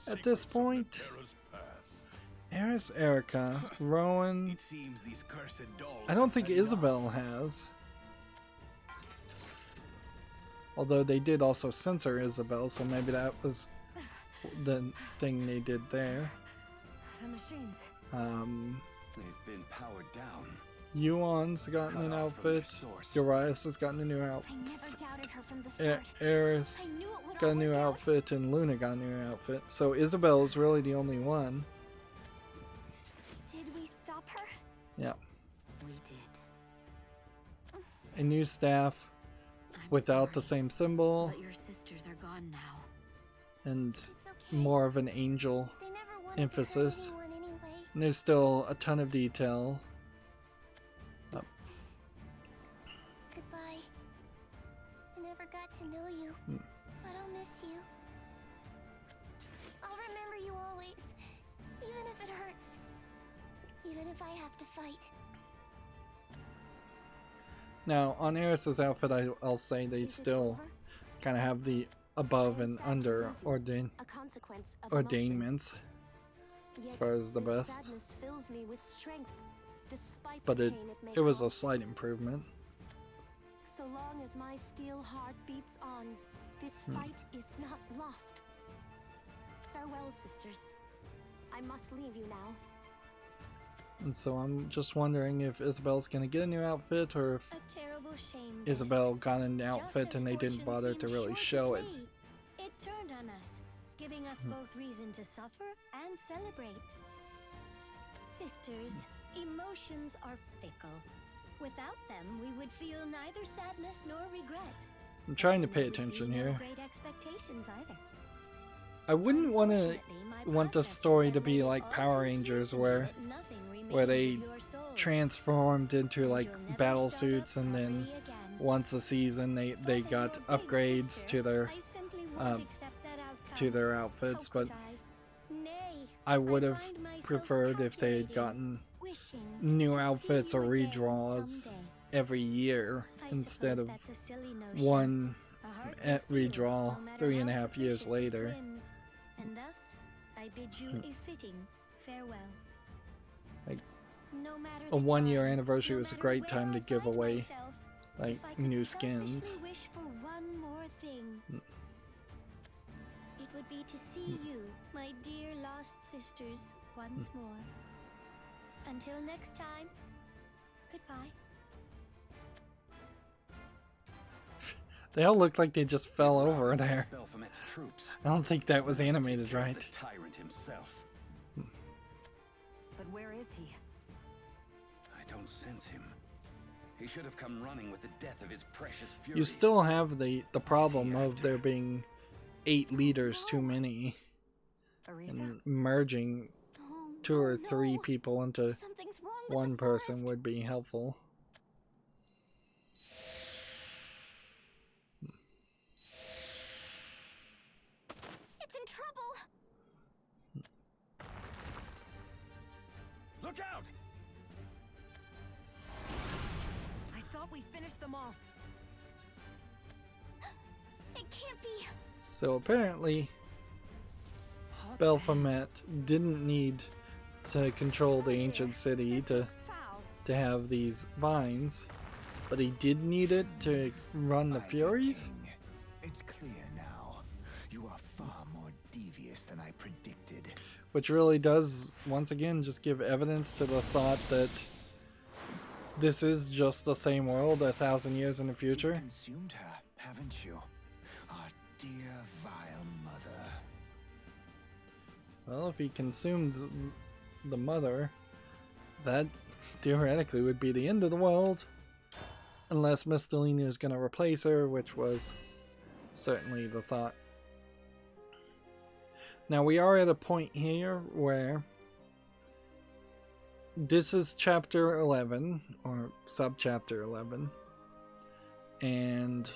at this point? Eris, Erica, Rowan.
It seems these cursed dolls
I don't think
have had
Isabel
enough.
has. Although they did also censor Isabel, so maybe that was the thing they did there.
The machines.
They've been powered down.
Yuan's gotten an outfit. Urias has gotten a new
I
outfit.
never doubted her from the start.
Eris
I knew it would
got a
all
new
work out.
outfit, and Luna got a new outfit. So Isabel's really the only one.
Did we stop her?
Yeah.
We did.
A new staff
I'm
without the
sorry,
same symbol,
but your sisters are gone now.
and
It's okay.
more of an angel
They never wanted
emphasis.
to hurt anyone anyway.
And there's still a ton of detail.
Goodbye. I never got to know you, but I'll miss you. I'll remember you always, even if it hurts. Even if I have to fight.
Now, on Eris's outfit, I'll say they still kind of have the above and under ordainments as far as the best. But it was a slight improvement.
So long as my steel heart beats on, this fight is not lost. Farewell, sisters. I must leave you now.
And so I'm just wondering if Isabel's gonna get a new outfit, or if
A terrible shame.
Isabel got an outfit and they didn't bother to really show it.
It turned on us, giving us both reason to suffer and celebrate. Sisters, emotions are fickle. Without them, we would feel neither sadness nor regret.
I'm trying to pay attention
No
here.
great expectations either.
I wouldn't want the story to be like Power Rangers, where they transformed into like battle suits, and then once a season they got upgrades to their outfits. But I would have preferred if they had gotten new outfits or redraws every year instead of one redraw 3.5 years later.
And thus, I bid you a fitting farewell.
Like, a 1-year anniversary was a great time to give away like new skins.
Wish for one more thing. It would be to see you, my dear lost sisters, once more. Until next time, goodbye.
They all look like they just fell over there. I don't think that was animated right.
The tyrant himself.
But where is he?
I don't sense him. He should have come running with the death of his precious furies.
You still have the problem of there being 8 leaders too many, and merging 2 or 3 people into one person would be helpful.
It's in trouble.
Look out!
I thought we finished them off.
It can't be.
So apparently, Baphomet didn't need to control the ancient city to have these vines, but he did need it to run the Furies?
It's clear now. You are far more devious than I predicted.
Which really does, once again, just give evidence to the thought that this is just the same world 1,000 years in the future.
You've consumed her, haven't you? Our dear, vile mother.
Well, if he consumed the mother, that theoretically would be the end of the world. Unless Mistelina is going to replace her, which was certainly the thought. Now we are at a point here where this is chapter 11, or sub-chapter 11, and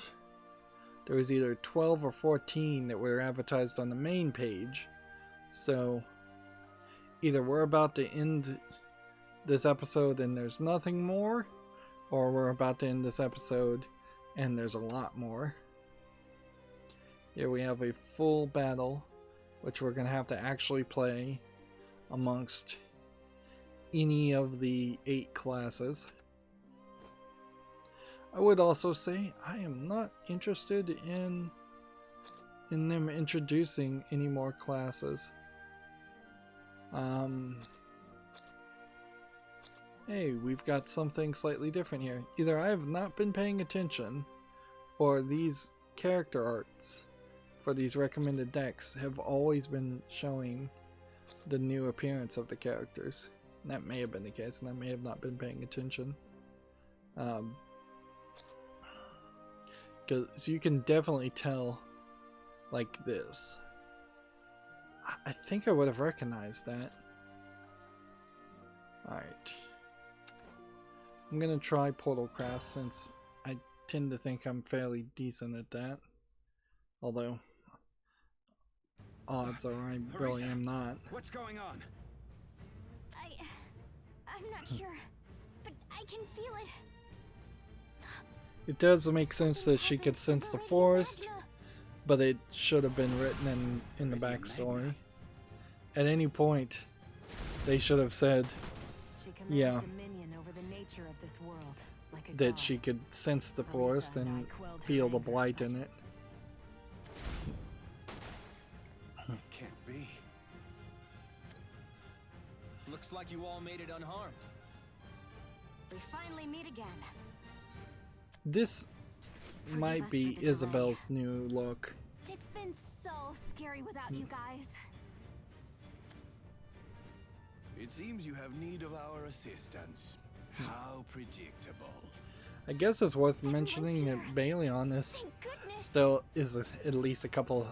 there was either 12 or 14 that were advertised on the main page. So either we're about to end this episode and there's nothing more, or we're about to end this episode and there's a lot more. Here we have a full battle, which we're going to have to actually play amongst any of the 8 classes. I would also say I am not interested in them introducing any more classes. Hey, we've got something slightly different here. Either I have not been paying attention, or these character arts for these recommended decks have always been showing the new appearance of the characters. And that may have been the case, and I may have not been paying attention. Because you can definitely tell, like this. I think I would have recognized that. Alright. I'm gonna try Portalcraft since I tend to think I'm fairly decent at that. Although, odds are I really am not.
What's going on?
I'm not sure, but I can feel it.
It does make sense that she could sense the forest, but it should have been written in the backstory. At any point, they should have said, yeah, that she could sense the forest and feel the blight in it.
Can't be.
Looks like you all made it unharmed.
We finally meet again.
This might be Isabel's new look.
It's been so scary without you guys.
It seems you have need of our assistance. How predictable.
I guess it's worth mentioning that Balion is still at least a couple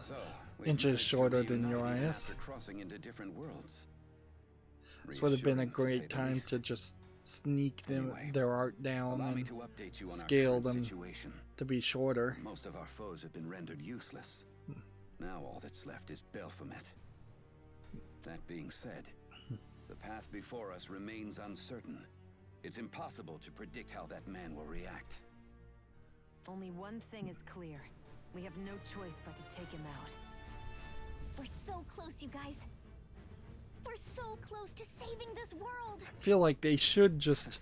inches shorter than Urias.
Crossing into different worlds.
This would have been a great time to just sneak their art down and scale them to be shorter.
Most of our foes have been rendered useless. Now all that's left is Baphomet. That being said, the path before us remains uncertain. It's impossible to predict how that man will react.
Only one thing is clear. We have no choice but to take him out.
We're so close, you guys. We're so close to saving this world.
I feel like they should just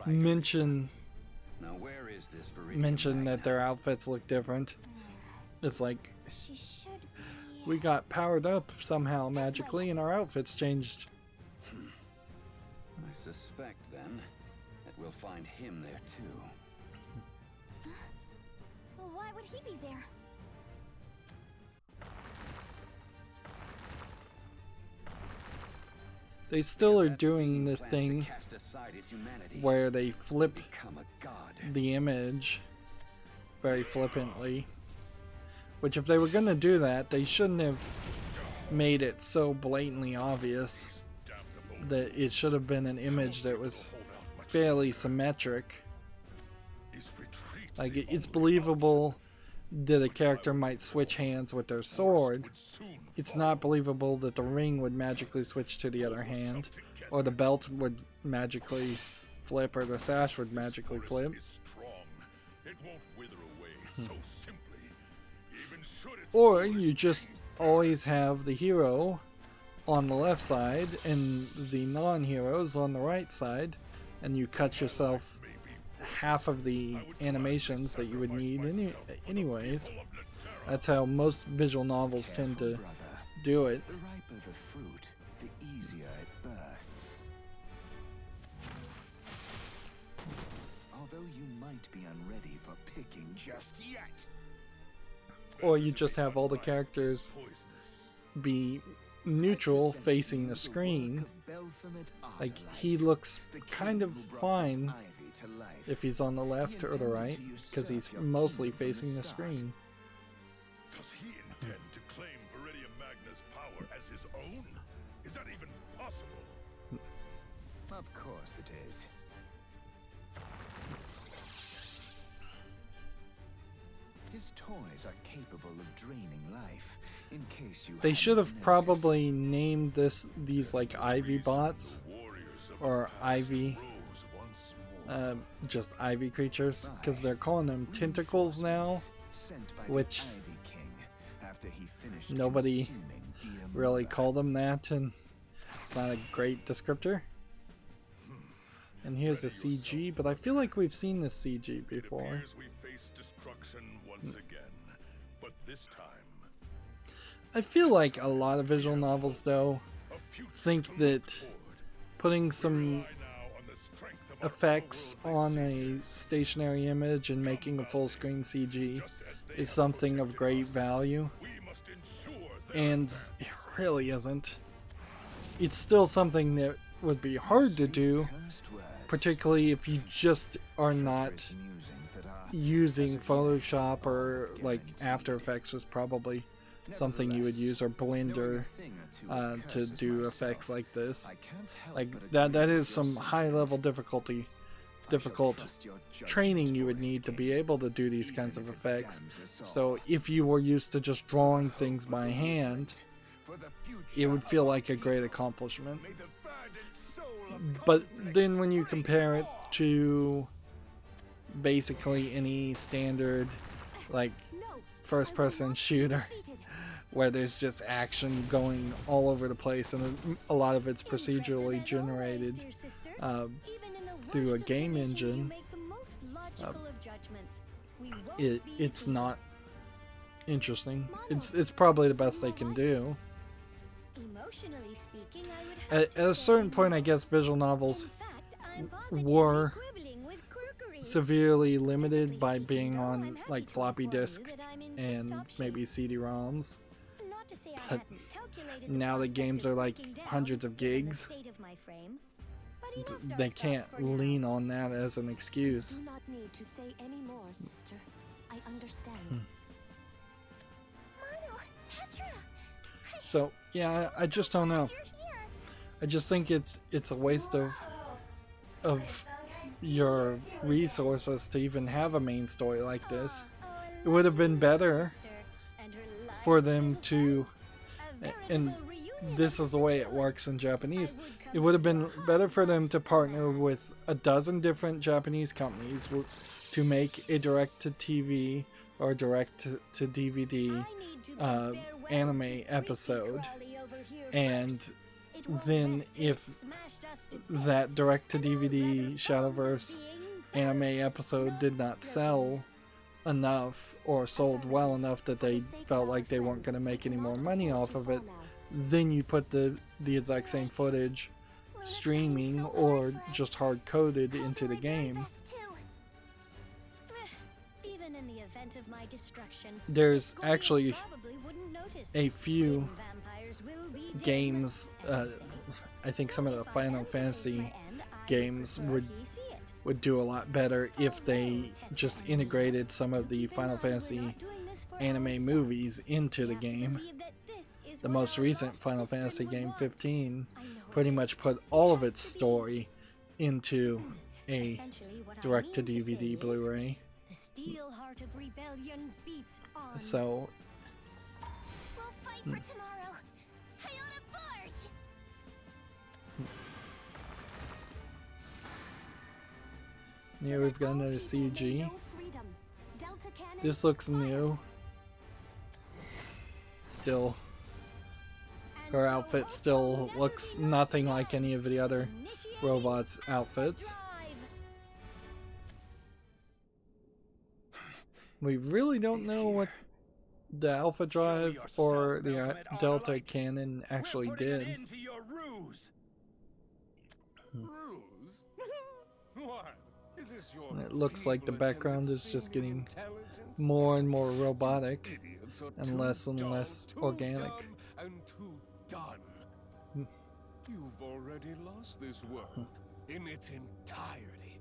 mention that their outfits look different. It's like we got powered up somehow magically and our outfits changed.
I suspect then that we'll find him there too.
Well, why would he be there?
They still are doing the thing where they flip the image very flippantly. Which, if they were going to do that, they shouldn't have made it so blatantly obvious that it should have been an image that was fairly symmetric. Like, it's believable that a character might switch hands with their sword. It's not believable that the ring would magically switch to the other hand, or the belt would magically flip, or the sash would magically flip. Or you just always have the hero on the left side and the non-heroes on the right side, and you cut yourself half of the animations that you would need anyways. That's how most visual novels tend to do it.
The riper the fruit, the easier it bursts. Although you might be unready for picking just yet.
Or you just have all the characters be neutral facing the screen. Like, he looks kind of fine if he's on the left or the right, because he's mostly facing the screen.
Does he intend to claim Viridian Magna's power as his own? Is that even possible?
Of course it is. His toys are capable of draining life. In case you
They should have probably named these like Ivy bots, or Ivy, just Ivy creatures, because they're calling them tentacles now, which nobody really called them that, and it's not a great descriptor. And here's a CG, but I feel like we've seen this CG before.
We face destruction once again, but this time
I feel like a lot of visual novels, though, think that putting some effects on a stationary image and making a full screen CG is something of great value, and it really isn't. It's still something that would be hard to do, particularly if you just are not using Photoshop, or like After Effects was probably something you would use, or Blender, to do effects like this. Like that is some high level difficult training you would need to be able to do these kinds of effects. So if you were used to just drawing things by hand, it would feel like a great accomplishment. But then when you compare it to basically any standard like first-person shooter where there's just action going all over the place, and a lot of it's procedurally generated through a game engine. It's not interesting. It's probably the best they can do. At a certain point, I guess visual novels were severely limited by being on like floppy disks and maybe CD-ROMs. But now the games are like hundreds of gigs. They can't lean on that as an excuse.
Do not need to say any more, sister. I understand.
So yeah, I just don't know. I just think it's a waste of your resources to even have a main story like this. It would have been better for them to, and this is the way it works in Japanese, it would have been better for them to partner with a dozen different Japanese companies to make a direct-to-TV or direct-to-DVD anime episode, and then if that direct-to-DVD Shadowverse anime episode did not sell enough or sold well enough that they felt like they weren't going to make any more money off of it, then you put the exact same footage streaming or just hard-coded into the game. There's actually a few games, I think some of the Final Fantasy games would do a lot better if they just integrated some of the Final Fantasy anime movies into the game. The most recent Final Fantasy game, 15, pretty much put all of its story into a direct-to-DVD Blu-ray. So here we've got another CG. This looks new. Still, her outfit still looks nothing like any of the other robots' outfits. We really don't know what the Alpha Drive or the Delta Cannon actually did. It looks like the background is just getting more and more robotic and less organic.
You've already lost this world in its entirety.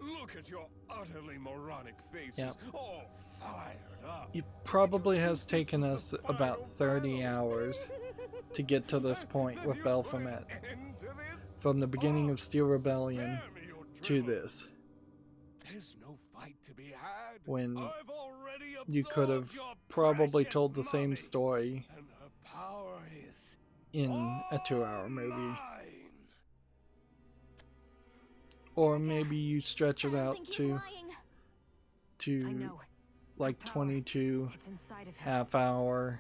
Look at your utterly moronic faces, all fired up.
It probably has taken us about 30 hours to get to this point with Baphomet. From the beginning of Steel Rebellion to this.
There's no fight to be had.
When you could have probably told the same story in a 2-hour movie. Or maybe you stretch it out to like 22 half-hour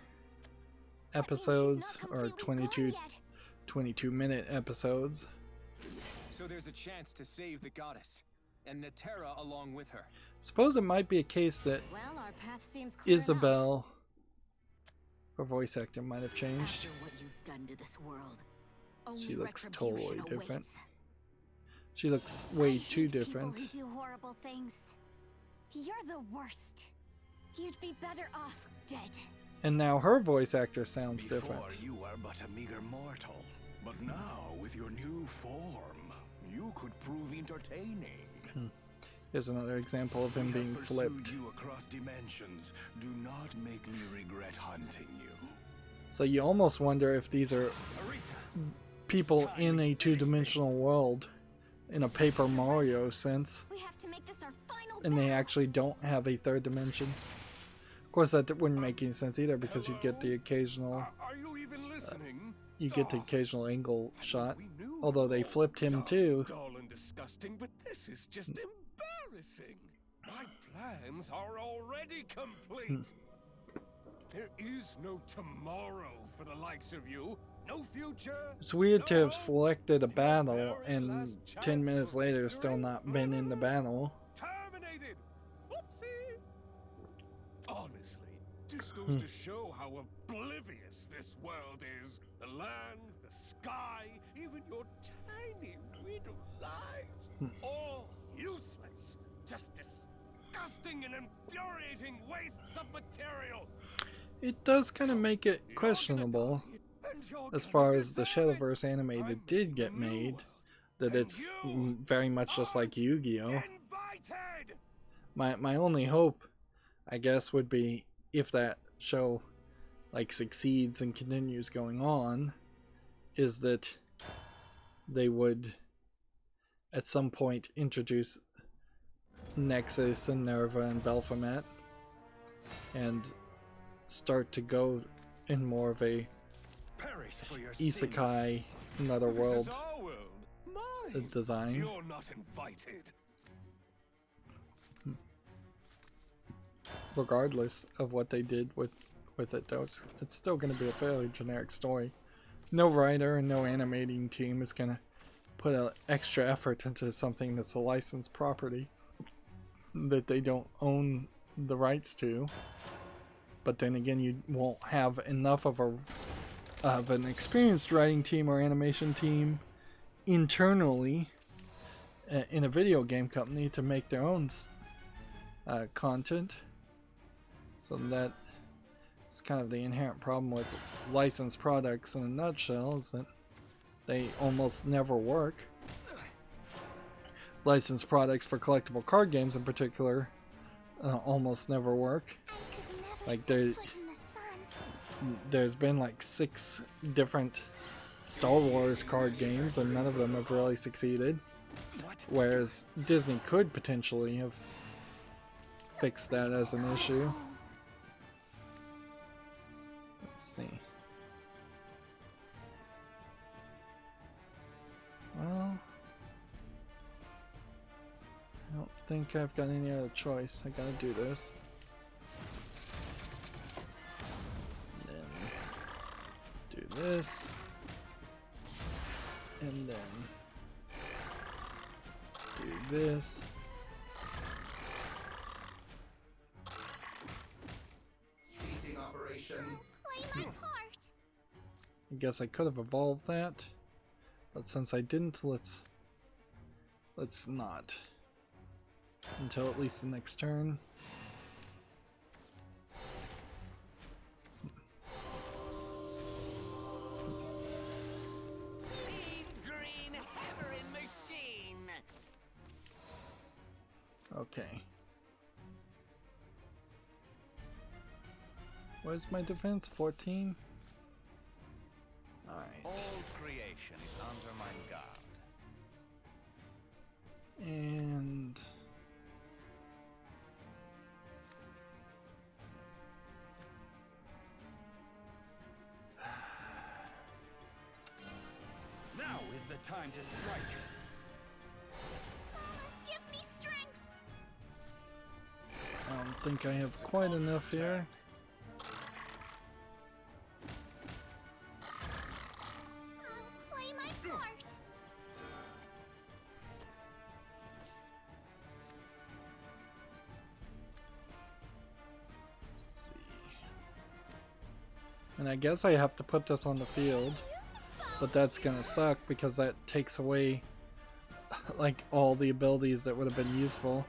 episodes or 22-minute episodes.
So there's a chance to save the goddess, and Netera along with her.
Suppose it might be a case that
our path seems clear
Isabel, her voice actor, might have changed.
After what you've done to this world,
She looks totally different.
Awaits.
She looks way too different.
People who do horrible things. You're the worst. You'd be better off dead.
And now her voice actor sounds different.
Before you were but a meager mortal, but now with your new form, you could prove entertaining.
Here's another example of him being flipped.
You across dimensions. Do not make me regret hunting you.
So you almost wonder if these are people in a two-dimensional world, in a Paper Mario sense, and they actually don't have a third dimension. Of course, that wouldn't make any sense either, because you get the occasional angle shot. Although they flipped him too
disgusting, but this is just embarrassing. My plans are already complete. There is no tomorrow for the likes of you. No future.
It's weird to have selected a battle and 10 minutes later still not been in the battle.
Terminated. Whoopsie. Honestly, this goes to show how oblivious this world is. The land, the sky, even your tiny widow lives, all useless. Just disgusting and infuriating wastes of material.
It does kind of make it questionable, as far as the Shadowverse anime that did get made, that it's very much just like Yu-Gi-Oh! My only hope, I guess, would be if that show like succeeds and continues going on, is that they would at some point introduce Nexus and Nerva and Baphomet and start to go in more of a isekai, another world design.
You're not invited.
Regardless of what they did with it, though, it's still going to be a fairly generic story. No writer and no animating team is going to put an extra effort into something that's a licensed property that they don't own the rights to. But then again, you won't have enough of an experienced writing team or animation team internally in a video game company to make their own content. So that is kind of the inherent problem with licensed products in a nutshell, is that they almost never work. Licensed products for collectible card games in particular almost never work. Like there's been like 6 different Star Wars card games and none of them have really succeeded. Whereas Disney could potentially have fixed that as an issue. Let's see. Well, I don't think I've got any other choice. I gotta do this. Do this, and then do this.
Ceasing operation.
Play my part.
I guess I could have evolved that, but since I didn't, let's not until at least the next turn. Okay. Where's my defense? 14? Alright.
All creation is under my guard.
And
now is the time to strike.
Give me strength.
I don't think I have quite enough here.
Play my part.
Let's see. And I guess I have to put this on the field, but that's gonna suck because that takes away like all the abilities that would have been useful.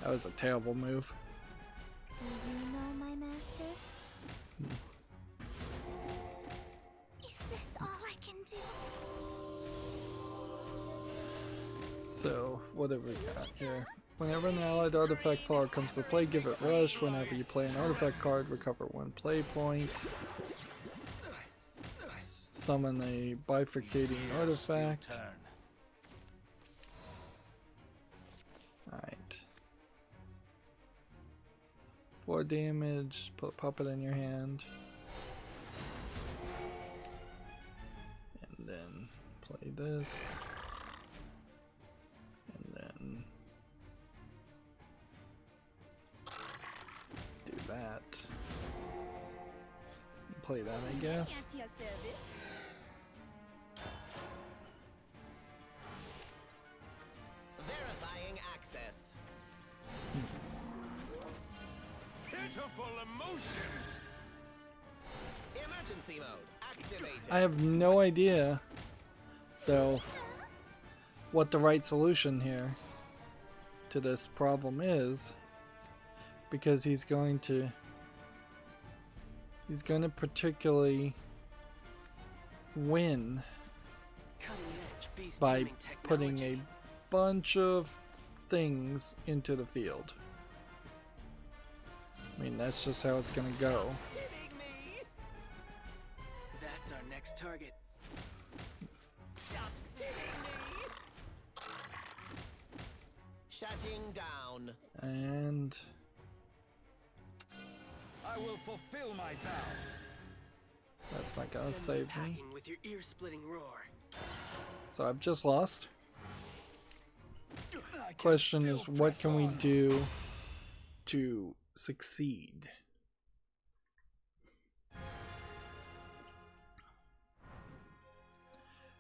That was a terrible move.
Do you know my master? Is this all I can do?
So, what have we got here? Whenever an allied artifact flower comes to play, give it rush. Whenever you play an artifact card, recover 1 play point. Summon a bifurcating artifact. Alright. 4 damage, put a puppet in your hand. And then play this. play that, I guess.
At your service.
Verifying access.
Pitiful emotions!
Emergency mode activated.
I have no idea, though, what the right solution here to this problem is, because he's going to particularly win by putting a bunch of things into the field. I mean, that's just how it's gonna go.
That's our next target. Stop hitting me. Shutting down.
And
I will fulfill my vow.
that's not gonna save me.
With your ear-splitting roar.
So I've just lost. Question is, what can we do to succeed?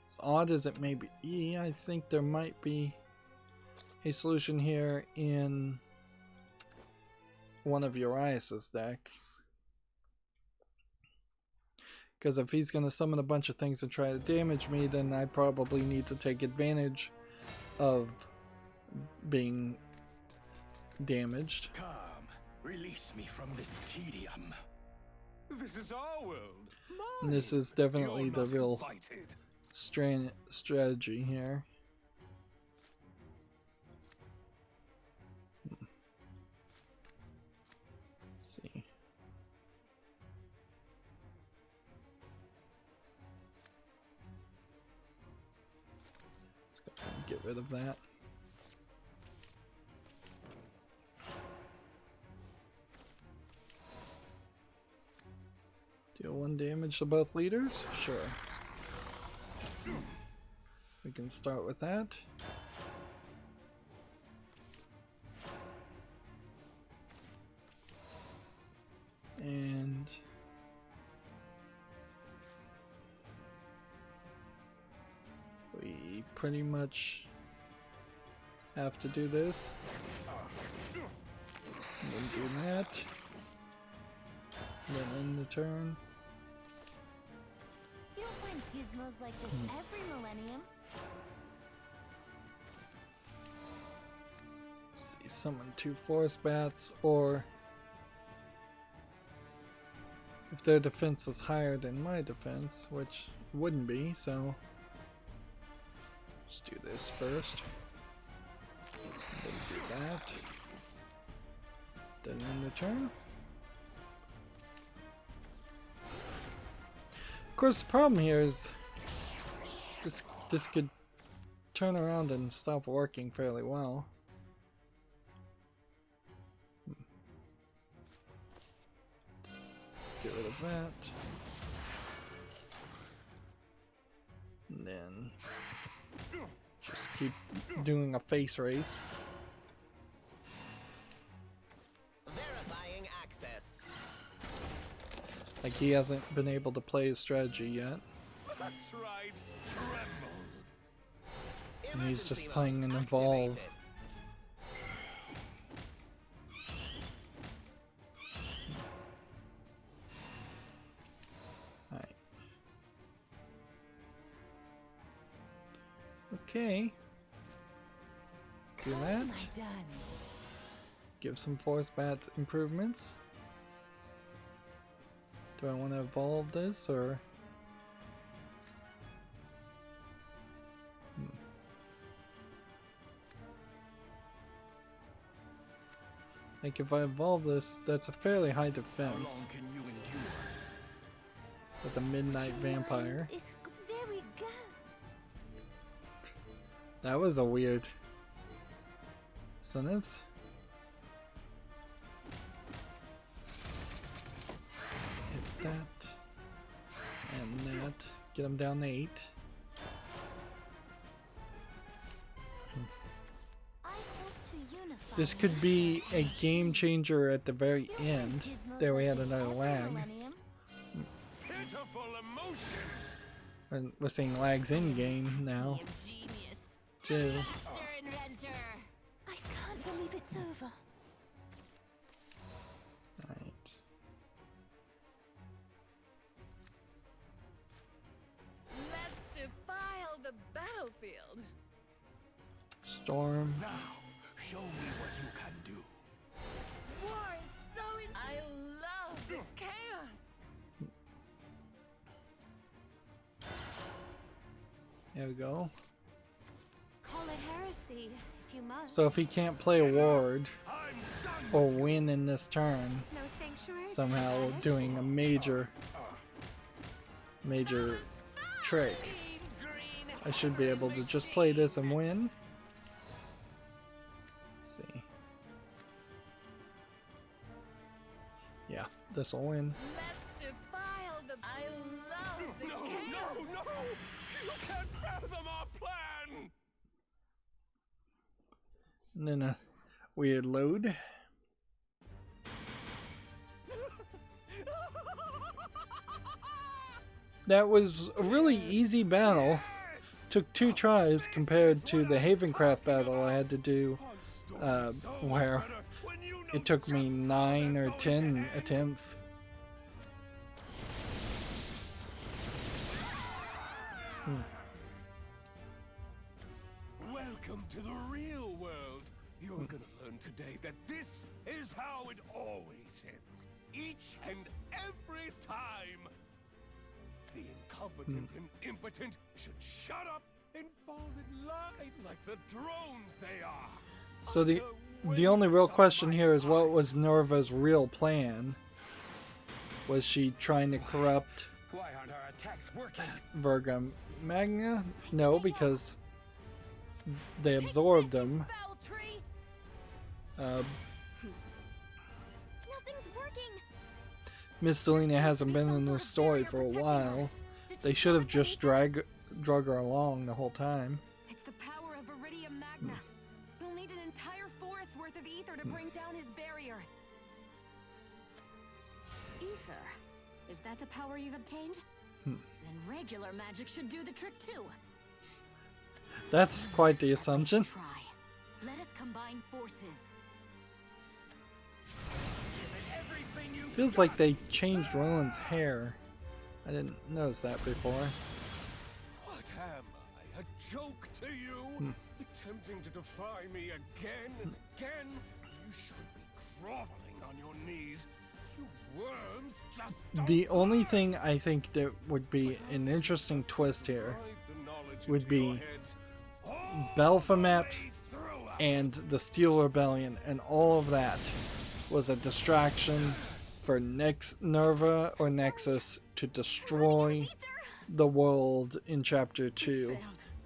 As odd as it may be, I think there might be a solution here in one of Urias's decks. Because if he's going to summon a bunch of things and try to damage me, then I probably need to take advantage of being damaged.
Come, release me from this tedium.
This is our world.
And this is definitely
You're
the
not
real
invited.
strategy here. Let's see. Let's go ahead and get rid of that. Deal 1 damage to both leaders? Sure. We can start with that. And we pretty much have to do this. And then do that. And then end the turn.
You don't find gizmos like this every millennium.
See, summon 2 forest bats, or if their defense is higher than my defense, which wouldn't be, so let's do this first. Then do that. Then end the turn. Of course, the problem here is this could turn around and stop working fairly well. Get rid of that. And then just keep doing a face race.
Verifying access.
Like he hasn't been able to play his strategy yet.
That's right. Tremble.
And he's just playing an evolve. Alright. Okay. Do that. Give some forest bats improvements. Do I want to evolve this, or like if I evolve this, that's a fairly high defense.
How long can you endure?
With a midnight vampire.
It's very good.
That was a weird sentence. Hit that. And that. Get him down to 8. This could be a game changer at the very end. There we had another lag.
pitiful emotions.
And we're seeing lags in game now.
Genius.
Too.
Master inventor.
I can't believe it's over.
Right.
Let's defile the battlefield.
Storm.
Now, show me what you can do.
War is so I love the chaos.
There we go.
Call it heresy if you must.
So if he can't play a ward or win in this turn,
No sanctuary.
somehow doing a major trick, I should be able to just play this and win. Let's see. Yeah, this will win.
Let's defile the I love the chaos.
No! You can't fathom our plan!
And then a weird load. That was a really easy battle. Took 2 tries compared to the Havencraft battle I had to do, where it took me 9 or 10 attempts.
Welcome to the real world. You're gonna learn today that this is how it always ends. Each and every time. The incompetent and impotent should shut up and fall in line like the drones they are.
So the only real question here is, what was Nerva's real plan? Was she trying to corrupt
Why aren't our attacks working?
Virga Magna? No, because they absorbed them.
Foul tree.
Nothing's working.
Miss Delina hasn't been in the story for a while. They should have just drug her along the whole time.
It's the power of Iridium Magna. We'll need an entire forest worth of ether to bring down his barrier. Ether? Is that the power you've obtained? Then regular magic should do the trick too.
That's quite the assumption.
Try. Let us combine forces.
Feels like they changed Roland's hair. I didn't notice that before.
What am I, a joke to you? Attempting to defy me again and again? You should be groveling on your knees. You worms just don't
The only thing I think that would be an interesting twist here would be Baphomet and the Steel Rebellion, and all of that was a distraction for Nerva or Nexus to destroy the world in Chapter 2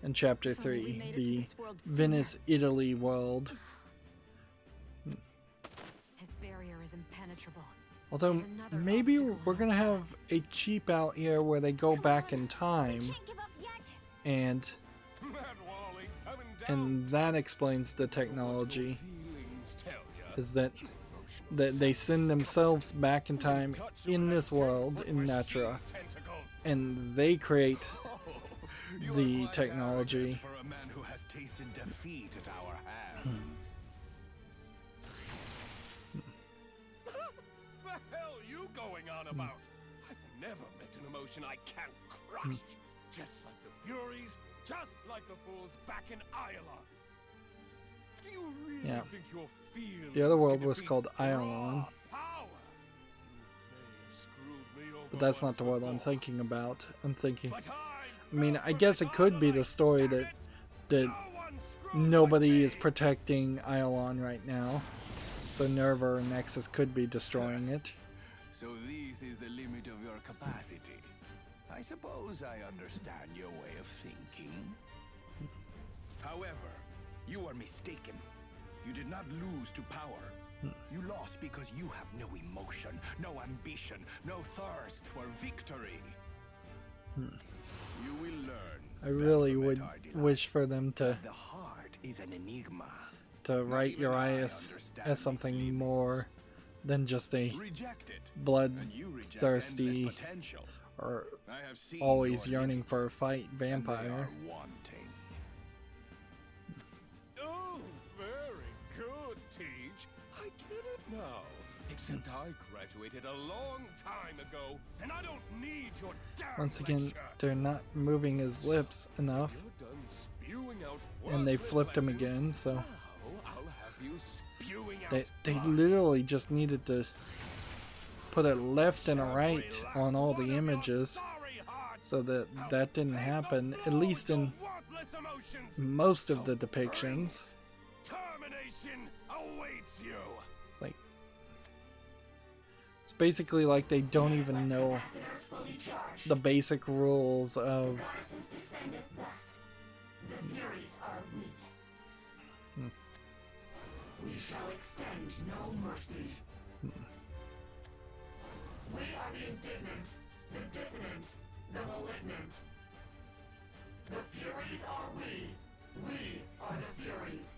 and Chapter 3, the Venice, Italy world.
His barrier is impenetrable.
Although maybe we're gonna have a cheap out here where they go back in time, and that explains the technology. Is that they send themselves back in time in this world in Natura, and they create the technology.
For a man who has tasted defeat at our hands.
The hell are you going on about? I've never met an emotion I can't crush. Just like the Furies, just like the fools back in Iolon. Do you really think your feelings
The other world
can
was
defeat
called
raw
Iolon,
power? You may have screwed me over
but that's not
once
the world I'm
before,
thinking about. I'm thinking,
but
I mean, I guess it could be the story that nobody is protecting Iolon right now, so Nerva or Nexus could be destroying it.
So this is the limit of your capacity. I suppose I understand your way of thinking. However, you are mistaken. You did not lose to power. You lost because you have no emotion, no ambition, no thirst for victory. You will learn.
I really would wish for them to
The heart is an enigma.
write Urias as something more than just a
Reject it.
bloodthirsty or
I have seen
always
your
yearning
limits,
for a fight
and they
vampire.
are wanting.
Oh, very good, Teach. I get it now. Except I graduated a long time ago, and I don't need your damn
Once again,
lecture.
they're not moving his lips enough,
You're done spewing out
and they
worthless
flipped him
lessons.
again, so
Now I'll have you spewing out
they
blood.
literally just needed to put a left and a right on all the images so that that didn't happen, at least in
Worthless emotions.
most of the depictions.
Termination awaits you.
It's like, it's basically like they don't even know the basic rules of
The Furies are we. We shall extend no mercy. We are the indignant, the dissonant, the malignant. The Furies are we. We are the Furies.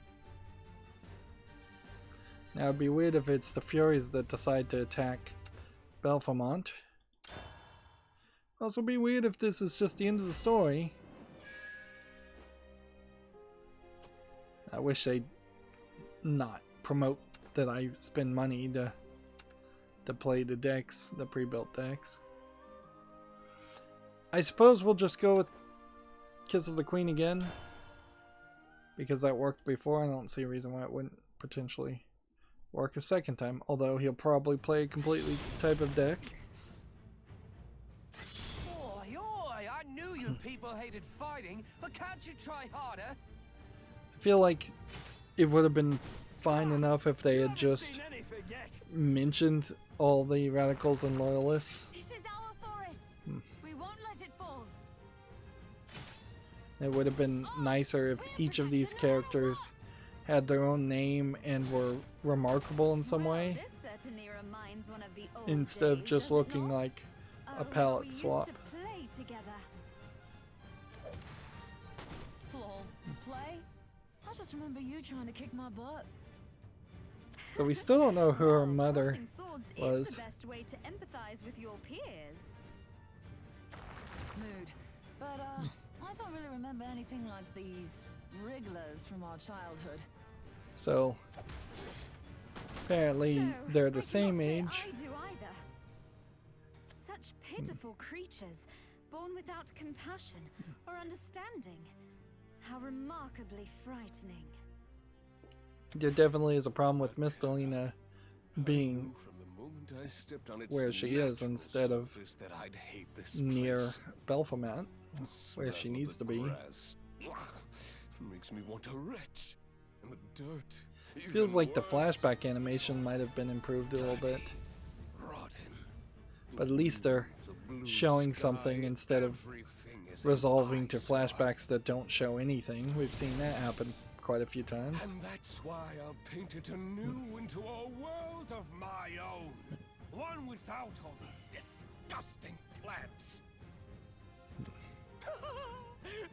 Now it'd be weird if it's the Furies that decide to attack Belphemont. Also be weird if this is just the end of the story. I wish they'd not promote that I spend money to play the decks, the pre-built decks. I suppose we'll just go with Kiss of the Queen again, because that worked before. I don't see a reason why it wouldn't potentially work a second time, although he'll probably play a completely type of deck.
Oi, oi! I knew you people hated fighting, but can't you try harder?
I feel like it would have been fine enough if they had just mentioned all the radicals and loyalists.
This is our forest. We won't let it fall.
It would have been nicer if each of these characters had their own name and were remarkable in some way,
This certainly reminds one of the old
instead of
days,
just
does it
looking
not?
like
Oh,
a
how we
palette
used
swap.
to play together.
Play? I just remember you trying to kick my butt.
So we still don't know who her
Well,
mother
crossing swords is
was.
the best way to empathize with your peers.
Mood. But, I don't really remember anything like these wrigglers from our childhood.
So apparently
No,
they're
I
the
do
same
not say
age.
I do either. Such pitiful creatures, born without compassion or understanding. How remarkably frightening.
There definitely is a problem with Mistalina being
From the moment I stepped on its
where she is
natural
instead of
surface that I'd hate this
near
place.
Belphemont,
The
where she
smell of
needs
the
to be.
grass makes me want to retch. And the dirt.
Feels
even
like the
worse.
flashback animation might have been improved a little bit,
Rotten.
but at least they're
The blue
showing
sky,
something instead of
everything is
resolving to
eyesore.
flashbacks that don't show anything. We've seen that happen quite a few times.
And that's why I'll paint it anew into a world of my own. One without all these disgusting plants.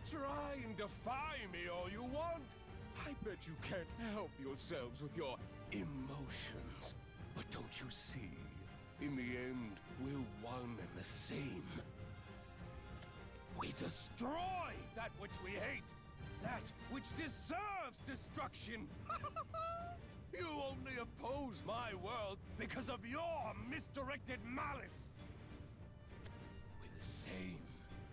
Try and defy me all you want. I bet you can't help yourselves with your emotions. But don't you see? In the end, we're one and the same. We destroy that which we hate. That which deserves destruction. You only oppose my world because of your misdirected malice. We're the same,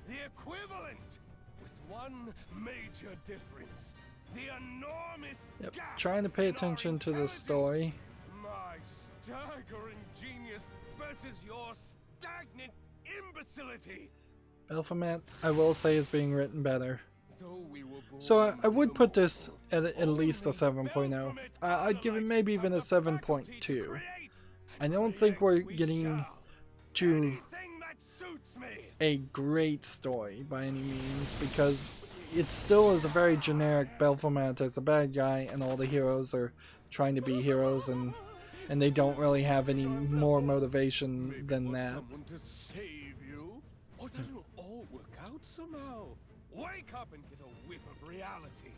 the equivalent, with one major difference. The enormous
Yep,
gap
trying to pay
in our
attention to the
intelligence.
story.
My staggering genius versus your stagnant imbecility.
Belphemont, I will say, is being written better.
Though we were
So
born
I would
in
put
the
this at least a 7.0. I'd give it maybe even a 7.2. I don't think we're getting to
anything that suits me.
a great story by any means, because it still is a very generic Belphemont as a bad guy, and all the heroes are trying to be heroes, and they don't really have any more motivation than that.
Someone to save you, or that it'll all work out somehow. Wake up and get a whiff of reality.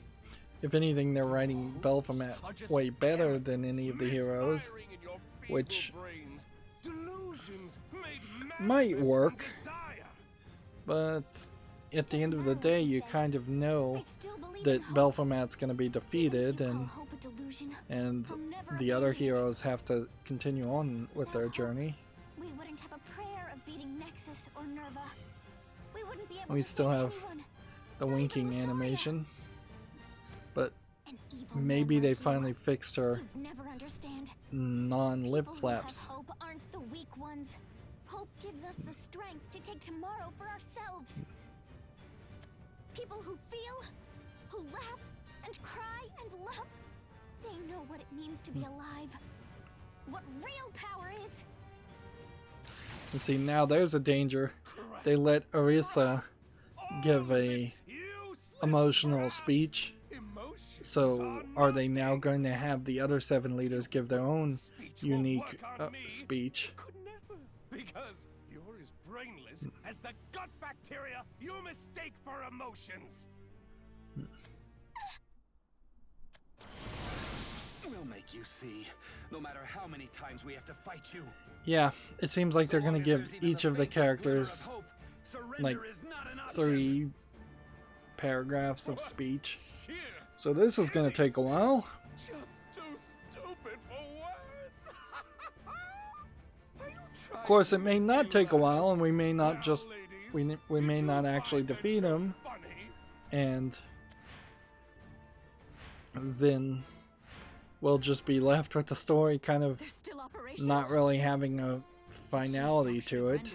If anything, they're writing Belphemont way better than any of the heroes,
Misfiring in your feeble
which
brains. Delusions made
might
manifest
work.
from desire.
But at the end of the day, you kind of know that Belphomat's going to be defeated, and the other heroes have to continue on with their journey.
We wouldn't have a prayer of beating Nexus or Nerva. We wouldn't be able
We
to
still
save
have
anyone.
the winking animation, but
An evil
maybe
man
they
like you.
finally fixed her
You'd never understand.
non-lip
People who
flaps.
have hope aren't the weak ones. Hope gives us the strength to take tomorrow for ourselves. People who feel, who laugh, and cry and love, they know what it means to be alive. What real power is.
And see, now there's a danger. They let Orisa give a emotional speech. So are they now going to have the other 7 leaders give their own unique speech?
Could never, because you're as brainless as the gut bacteria you mistake for emotions.
We'll make you see, no matter how many times we have to fight you.
Yeah, it seems like they're going to give each of the characters like 3 paragraphs of speech. So this is going to take a while.
Just too stupid for words.
Of course, it may not take a while, and we may not just we may not actually defeat him, and then we'll just be left with the story kind of not really having a finality to it.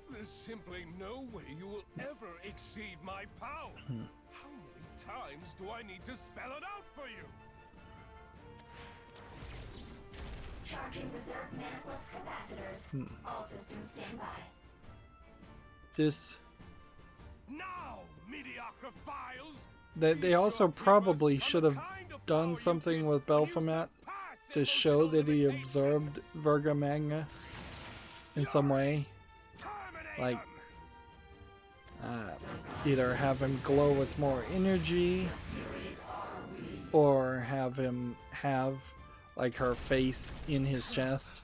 There's simply no way you will ever exceed my power. How many times do I need to spell it out for you?
Charging reserve Manaflux capacitors. All systems stand by.
This
Now, mediocre files.
they also probably should have done something with Belphomat to show that he absorbed Virga Magna in some way, like either have him glow with more energy, or have him have like her face in his chest.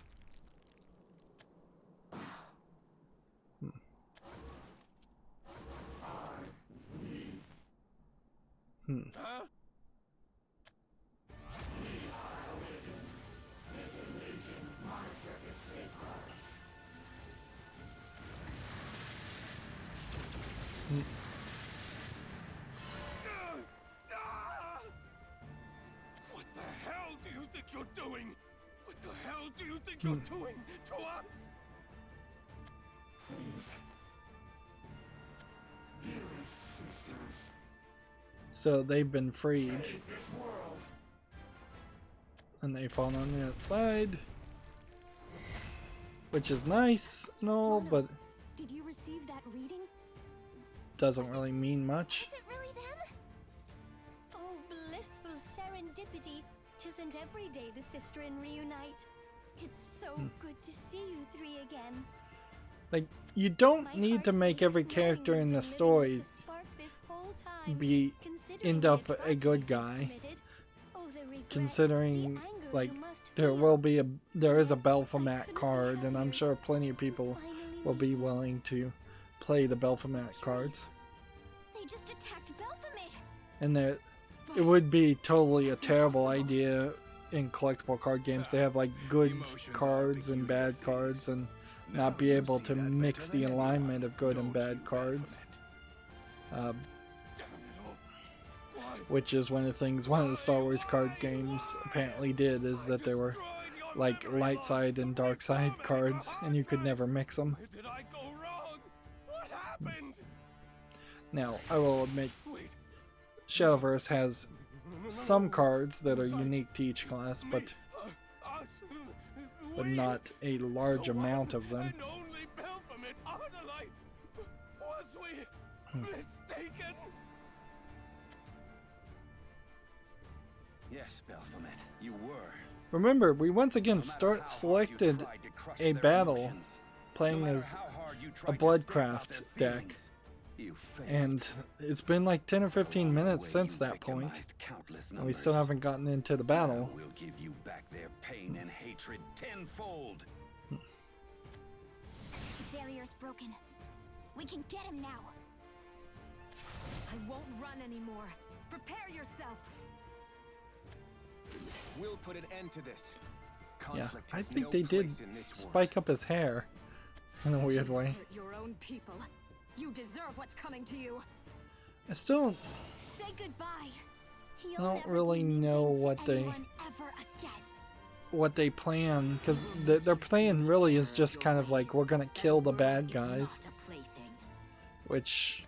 Huh? What the hell do you think you're doing? What the hell do you think you're doing to us?
So they've been freed, and they fall on the outside, which is nice and all, but
Did you receive that reading?
doesn't really mean much.
Is it really them? Oh, blissful serendipity. 'Tisn't every day the sisterin reunite. It's so good to see you 3 again.
Like, you don't need to make every character in the story end up a good guy, considering like there is a Belphomat card, and I'm sure plenty of people will be willing to play the Belphomat cards,
They just attacked Belphomat.
and that it would be totally a terrible idea in collectible card games to have like good cards and bad cards and not be able to mix the alignment of good and bad cards, which is one of the things one of the Star Wars card games apparently did, is that there were like light side and dark side cards, and you could never mix them.
Where did I go wrong? What happened?
Now, I will admit, Shadowverse has some cards that are unique to each class, but not a large amount of them.
And only Belphomat Arnolite. Was we mistaken?
Yes, Belphomat, you were.
Remember, we once again selected a battle playing as a Bloodcraft deck, and it's been like 10 or 15 minutes since that point, and we still haven't gotten into the battle.
We'll give you back their pain and hatred tenfold.
barrier's broken. We can get him now.
I won't run anymore. Prepare yourself.
We'll put an end to this.
Yeah,
Conflict
I
has
think
no
they did
place in this world.
spike up his hair in a weird way.
Hurt your own people. You deserve what's coming to you.
I still
Say goodbye.
I don't really know what they plan, because their plan really is just kind of like, we're gonna kill the bad guys, which,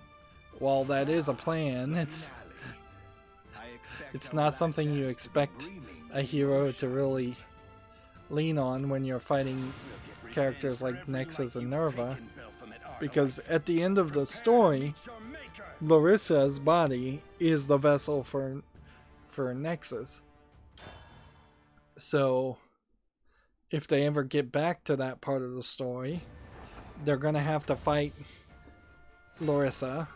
while that is a plan, it's not something you expect a hero to really lean on when you're fighting characters like Nexus and Nerva, because at the end of the story, Larissa's body is the vessel for Nexus. So if they ever get back to that part of the story, they're gonna have to fight Larissa,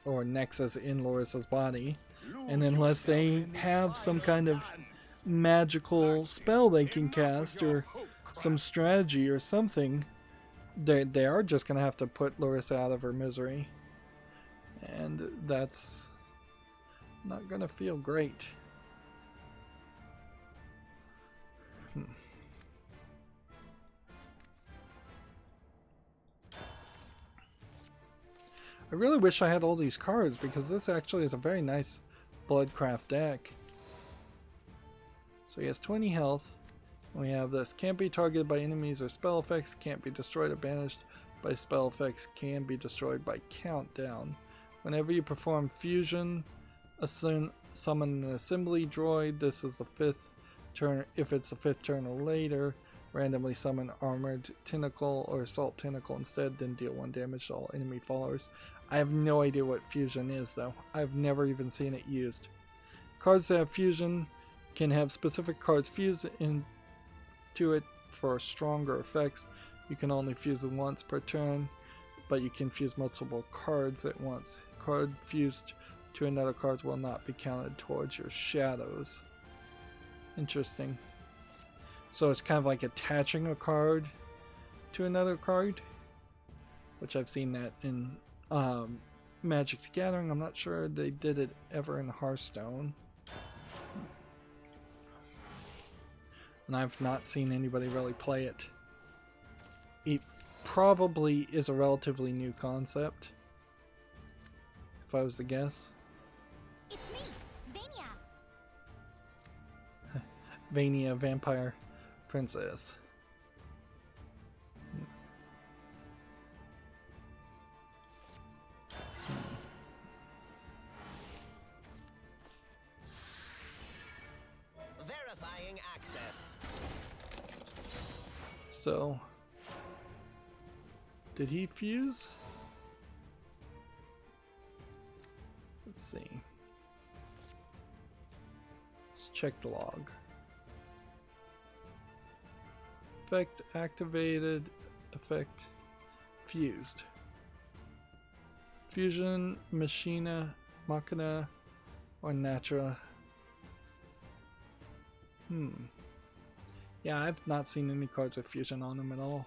or Nexus in Larissa's body, and unless they have some kind of magical spell they can cast or some strategy or something, they are just gonna have to put Larissa out of her misery, and that's not gonna feel great. I really wish I had all these cards, because this actually is a very nice Bloodcraft deck. So he has 20 health. We have this: can't be targeted by enemies or spell effects, can't be destroyed or banished by spell effects, can be destroyed by countdown. Whenever you perform fusion, summon an assembly droid. This is the 5th turn. If it's the 5th turn or later, randomly summon armored tentacle or assault tentacle instead, then deal 1 damage to all enemy followers. I have no idea what fusion is, though. I've never even seen it used. Cards that have fusion can have specific cards fused into it for stronger effects. You can only fuse it once per turn, but you can fuse multiple cards at once. Card fused to another card will not be counted towards your shadows. Interesting. So it's kind of like attaching a card to another card, which I've seen that in Magic the Gathering. I'm not sure they did it ever in Hearthstone. And I've not seen anybody really play it. It probably is a relatively new concept, if I was to guess.
It's me, Vania.
Vania, Vampire Princess.
Verifying access.
So, did he fuse? Let's see. Let's check the log. Effect activated, effect fused. Fusion, Machina, Machina, or Natura. Yeah, I've not seen any cards with fusion on them at all.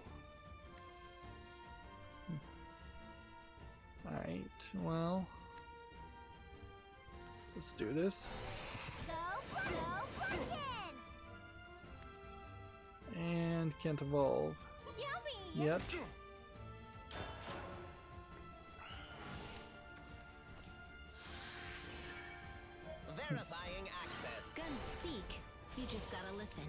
Alright, well, let's do this. And can't evolve yet.
Verifying access.
Guns speak. You just gotta listen.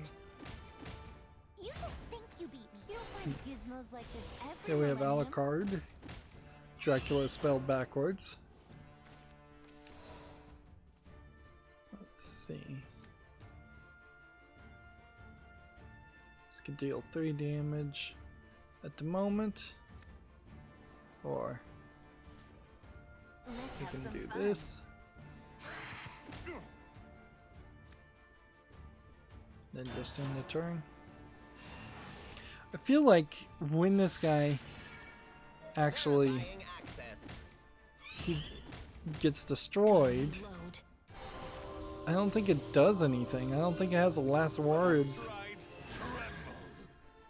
You just think you beat me. You don't find gizmos like this every
Here we have
millennium.
Alucard. Dracula spelled backwards. Let's see. This could deal 3 damage at the moment. Or we can do this. Then just end the turn. I feel like when this guy actually he gets destroyed, I don't think it does anything. I don't think it has the last words.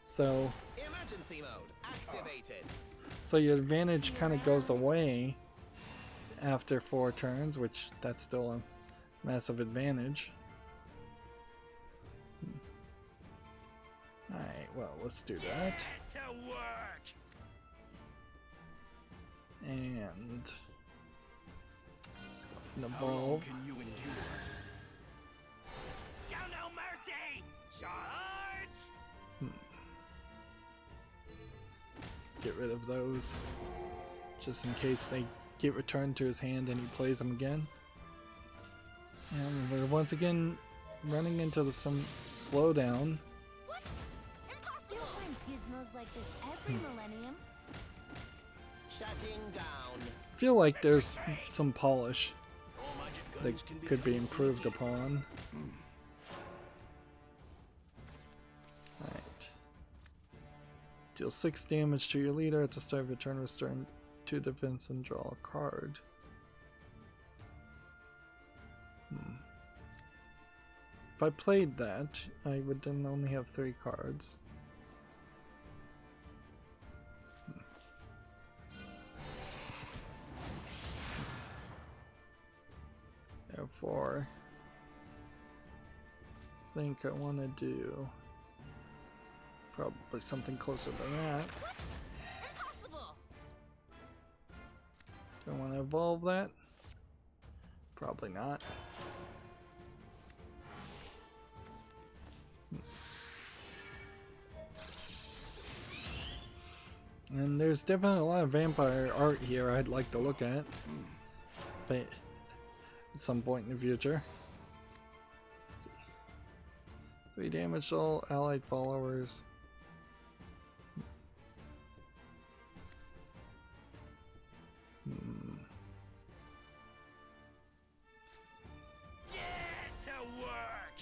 So
Emergency mode
So your advantage kind of goes away after 4 turns, which that's still a massive advantage. Alright, well, let's do that. And let's go ahead and evolve.
Show no mercy! Charge!
Get rid of those, just in case they get returned to his hand and he plays them again. And we're once again running into some slowdown.
What? Impossible! You'll find gizmos like this every millennium.
Shutting down.
I feel like there's some polish that could be improved upon. Alright. Deal 6 damage to your leader at the start of your turn, restore 2 defense and draw a card. If I played that, I would then only have 3 cards. Therefore, I think I want to do probably something closer than that.
Impossible!
Do I want to evolve that? Probably not. And there's definitely a lot of vampire art here I'd like to look at, but at some point in the future. Let's see. 3 damage to all allied followers.
Get to work!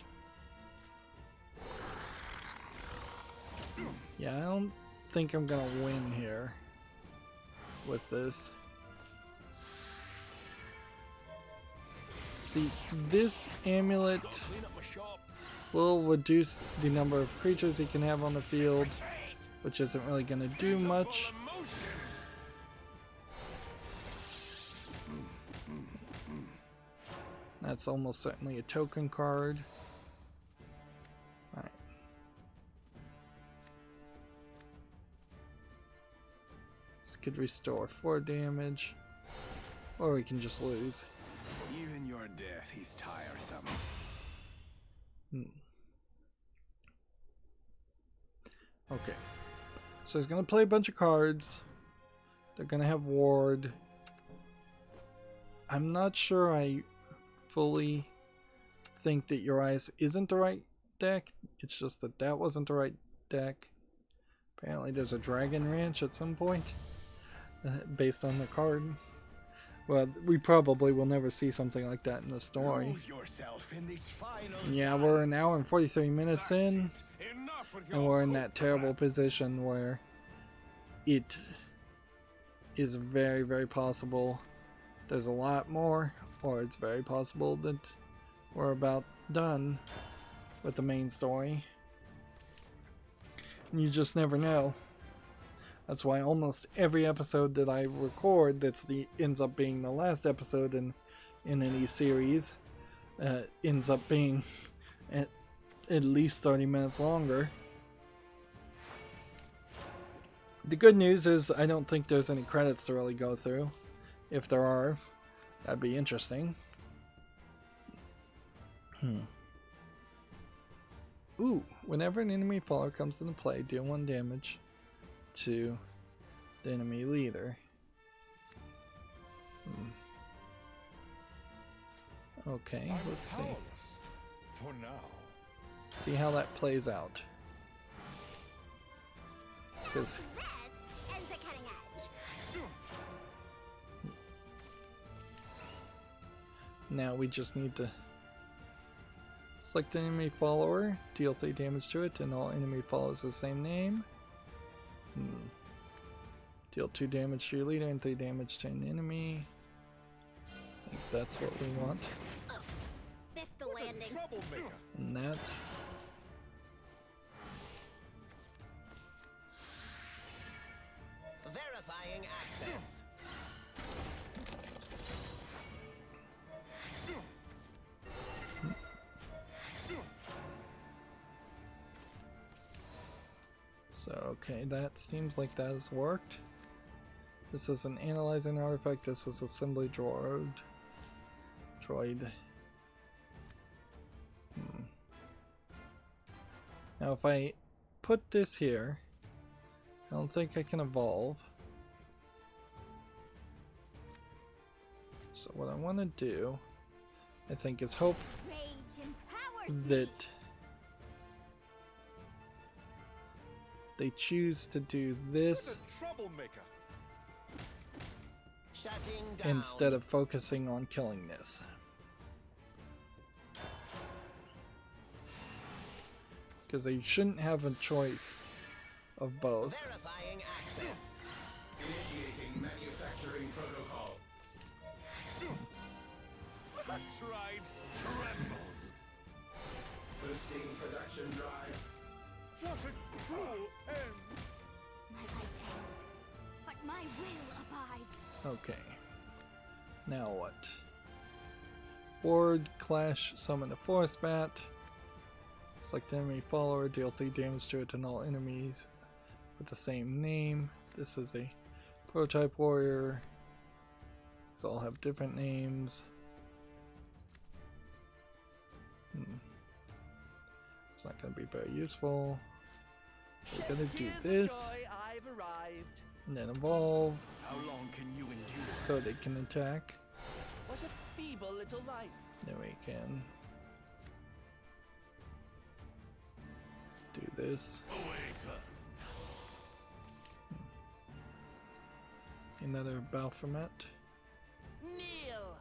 Yeah, I don't think I'm gonna win here with this. See, this amulet will reduce the number of creatures he can have on the field, which isn't really gonna do much. That's almost certainly a token card. Alright. This could restore 4 damage, or we can just lose.
Even your death, he's tiresome.
Okay. So he's gonna play a bunch of cards. They're gonna have ward. I'm not sure I fully think that Urias isn't the right deck. It's just that that wasn't the right deck. Apparently there's a Dragon Ranch at some point based on the card. Well, we probably will never see something like that in the story. Yeah, we're an hour and 43 minutes in, and we're in that terrible position where it is very, very possible there's a lot more, or it's very possible that we're about done with the main story. And you just never know. That's why almost every episode that I record that's ends up being the last episode in any series ends up being at least 30 minutes longer. The good news is I don't think there's any credits to really go through. If there are, that'd be interesting. Ooh, whenever an enemy follower comes into play, deal 1 damage to the enemy leader. Okay, let's see.
For now.
See how that plays out. Because now we just need to select an enemy follower, deal 3 damage to it, and all enemy follows the same name. Deal 2 damage to your leader and 3 damage to an enemy. I think that's what we want.
Missed the landing.
And that.
Verifying
So, okay, that seems like that has worked. This is an analyzing artifact. This is assembly droid. Now, if I put this here, I don't think I can evolve. So what I want to do, I think, is hope that they choose to do this instead of focusing on killing this. Because they shouldn't have a choice of both.
Verifying access. Initiating manufacturing protocol.
That's right. Tremble.
Boosting production drive.
What a cruel end.
My life ends, but my will abides.
Okay. Now what? Ward, Clash, summon a Force Bat. Select enemy follower, deal 3 damage to it to all enemies with the same name. This is a prototype warrior. These all have different names. It's not going to be very useful. So we're going to do this. And then evolve.
How long can you endure?
So they can attack.
What a feeble little life.
Then we can do this. Another Baphomet.
Kneel.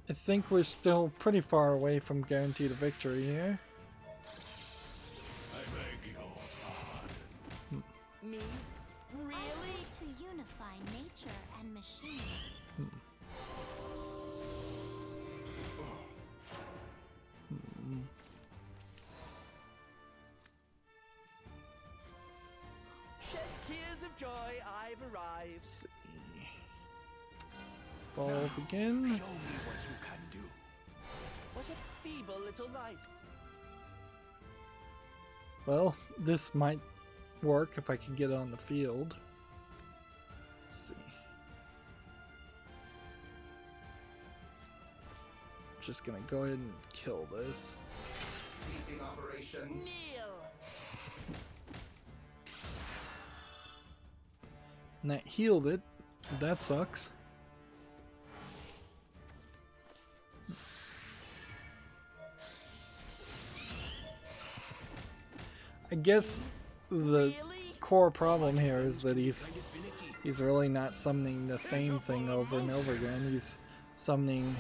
I think we're still pretty far away from guaranteed victory here.
I beg your pardon.
Me? Really? I want to unify nature and machine.
Shed tears of joy, I've arrived.
Let's see. Evolve again.
Show me what you can do.
What a feeble little life.
Well, this might work if I can get on the field. Let's see. Just gonna go ahead and kill this.
Ceasing operation. Kneel.
And that healed it. That sucks. I guess the core problem here is that he's really not summoning the same thing over and over again. He's summoning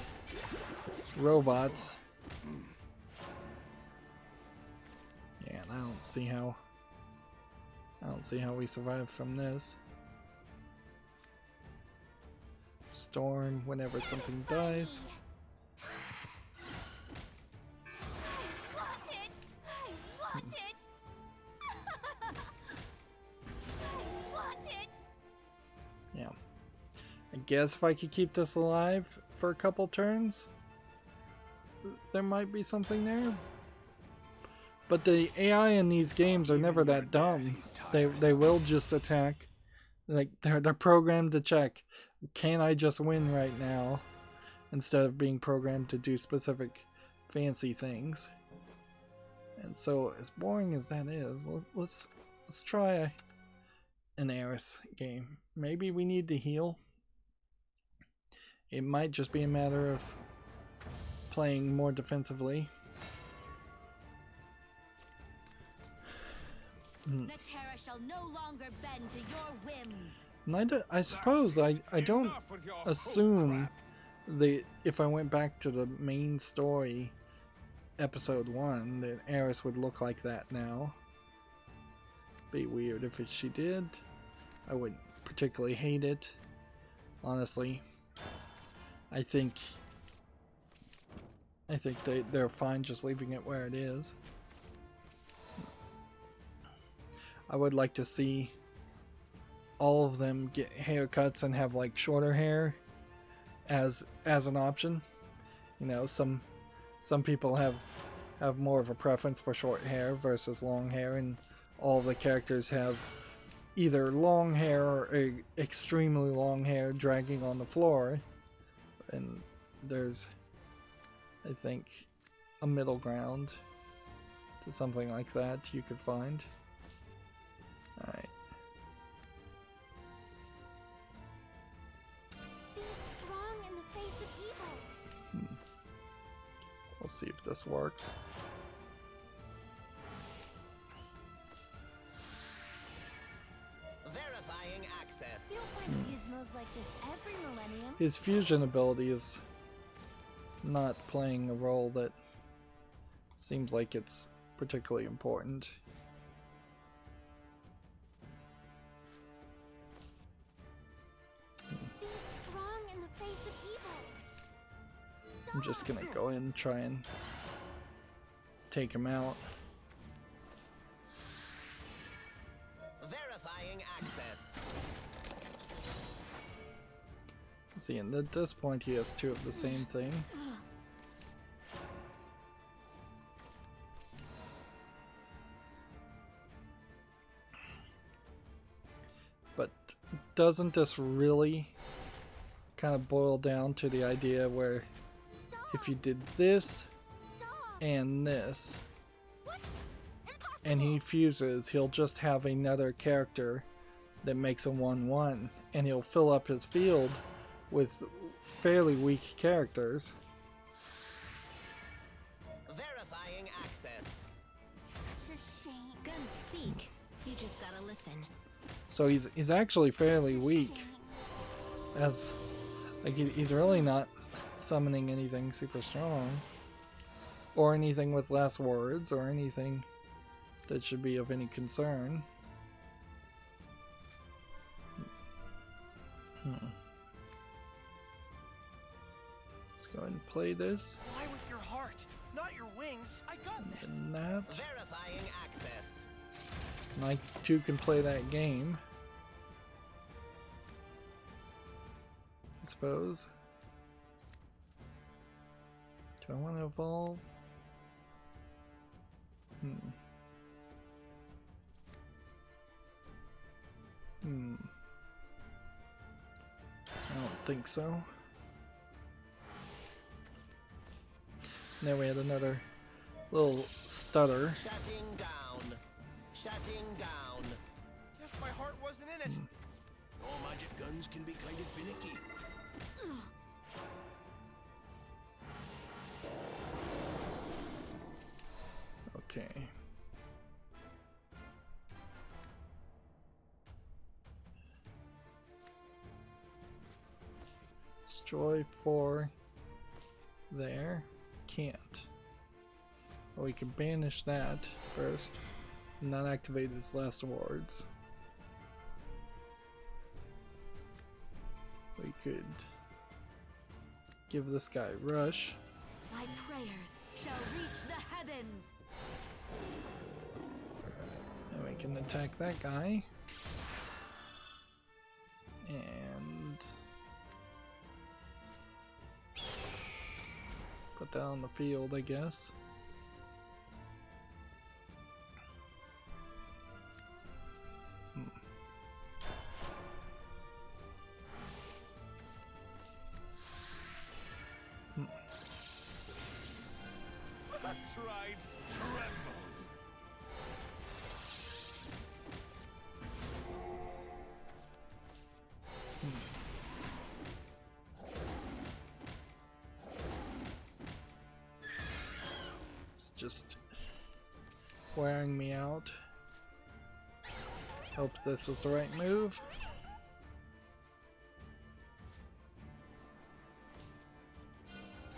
robots. Yeah, and I don't see how we survive from this. Storm whenever something dies. Yeah. I guess if I could keep this alive for a couple turns, there might be something there. But the AI in these games are never that dumb. They will just attack. Like they're programmed to check, can I just win right now, instead of being programmed to do specific fancy things. And so, as boring as that is, let's try an Eris game. Maybe we need to heal. It might just be a matter of playing more defensively.
Natera shall no longer bend to your whims.
And I suppose I don't assume that if I went back to the main story, episode 1, that Eris would look like that now. Be weird if she did. I wouldn't particularly hate it, honestly. I think they're fine just leaving it where it is. I would like to see all of them get haircuts and have like shorter hair as an option. You know, some people have more of a preference for short hair versus long hair, and all of the characters have either long hair or extremely long hair dragging on the floor. And there's, I think, a middle ground to something like that you could find. Alright.
Be strong in the face of evil.
We'll see if this works.
Verifying access.
You'll find gizmos like this every millennium.
His fusion ability is not playing a role that seems like it's particularly important.
Be strong in the face of evil.
I'm just gonna go in and try and take him out.
Verifying access.
See, and at this point he has two of the same thing. But doesn't this really kind of boil down to the idea where if you did this and this and he fuses, he'll just have another character that makes a 1/1, and he'll fill up his field with fairly weak characters.
Verifying access.
Such a shame.
Guns speak. You just gotta listen.
So he's actually fairly weak, as like he's really not summoning anything super strong, or anything with less words, or anything that should be of any concern. Let's go ahead and play this.
Fly with your heart, not your wings. I got this.
And that.
Verifying access.
And I too can play that game, I suppose. Do I want to evolve? I don't think so. Now we had another little stutter.
Shutting down. Shutting down.
Guess my heart wasn't in it. All magic guns can be kind of finicky.
Okay. Destroy 4 there. Can't. Well, we can banish that first and not activate his last awards. We could give this guy rush.
My prayers shall reach the heavens.
And we can attack that guy. And put that on the field, I guess.
That's right, tremble.
It's just wearing me out. Hope this is the right move.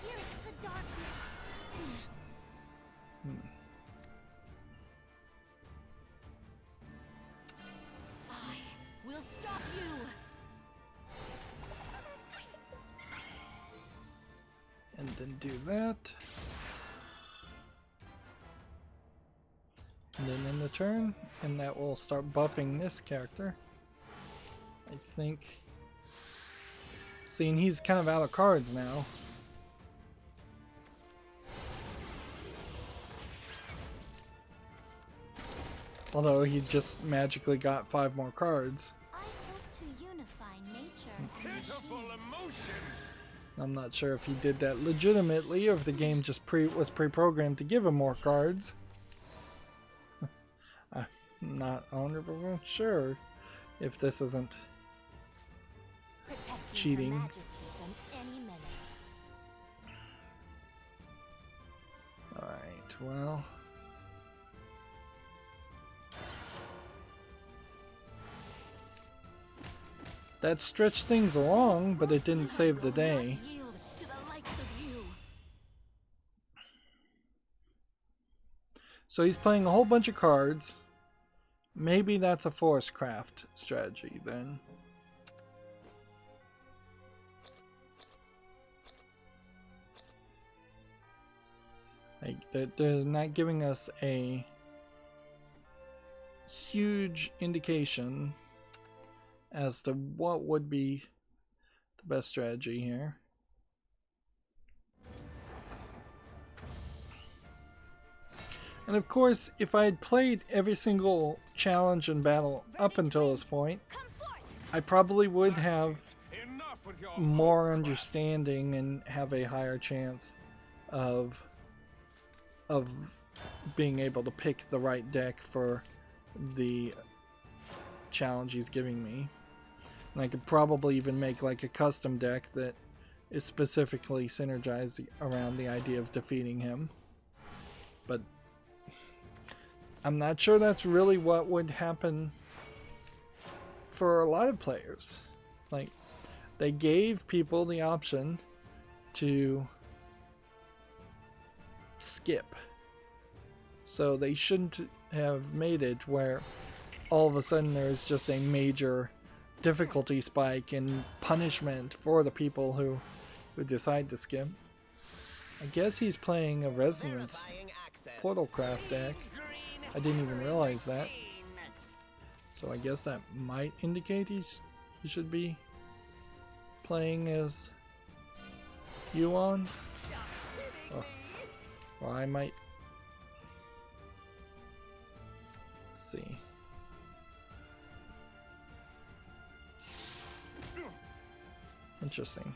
Here is the darkness.
I will stop you.
And then do that. And then in the turn, and that will start buffing this character. I think. Seeing he's kind of out of cards now. Although he just magically got 5 more cards.
I hope to unify nature and
Pitiful emotions.
I'm not sure if he did that legitimately or if the game just was pre-programmed to give him more cards. I'm not 100% sure if this isn't cheating. Alright, well. That stretched things along, but it didn't save the day. So he's playing a whole bunch of cards. Maybe that's a forest craft strategy then. Like, they're not giving us a huge indication as to what would be the best strategy here. And of course, if I had played every single challenge and battle up until this point, I probably would have more understanding and have a higher chance of being able to pick the right deck for the challenge he's giving me. And I could probably even make like a custom deck that is specifically synergized around the idea of defeating him. But I'm not sure that's really what would happen for a lot of players. Like, they gave people the option to skip. So they shouldn't have made it where all of a sudden there's just a major difficulty spike and punishment for the people who decide to skip. I guess he's playing a Resonance Portalcraft deck. I didn't even realize that. So I guess that might indicate he should be playing as Yuan. Oh. Well, I might see. Interesting.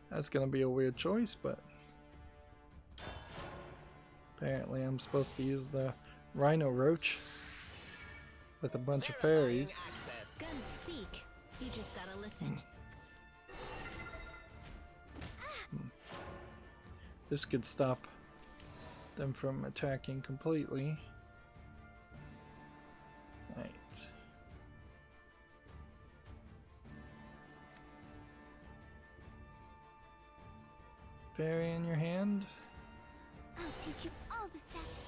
That's gonna be a weird choice, but apparently I'm supposed to use the Rhino Roach with a bunch of fairies.
Guns speak. You just gotta listen.
This could stop them from attacking completely. Right. Fairy in your hand.
I'll teach you all the steps.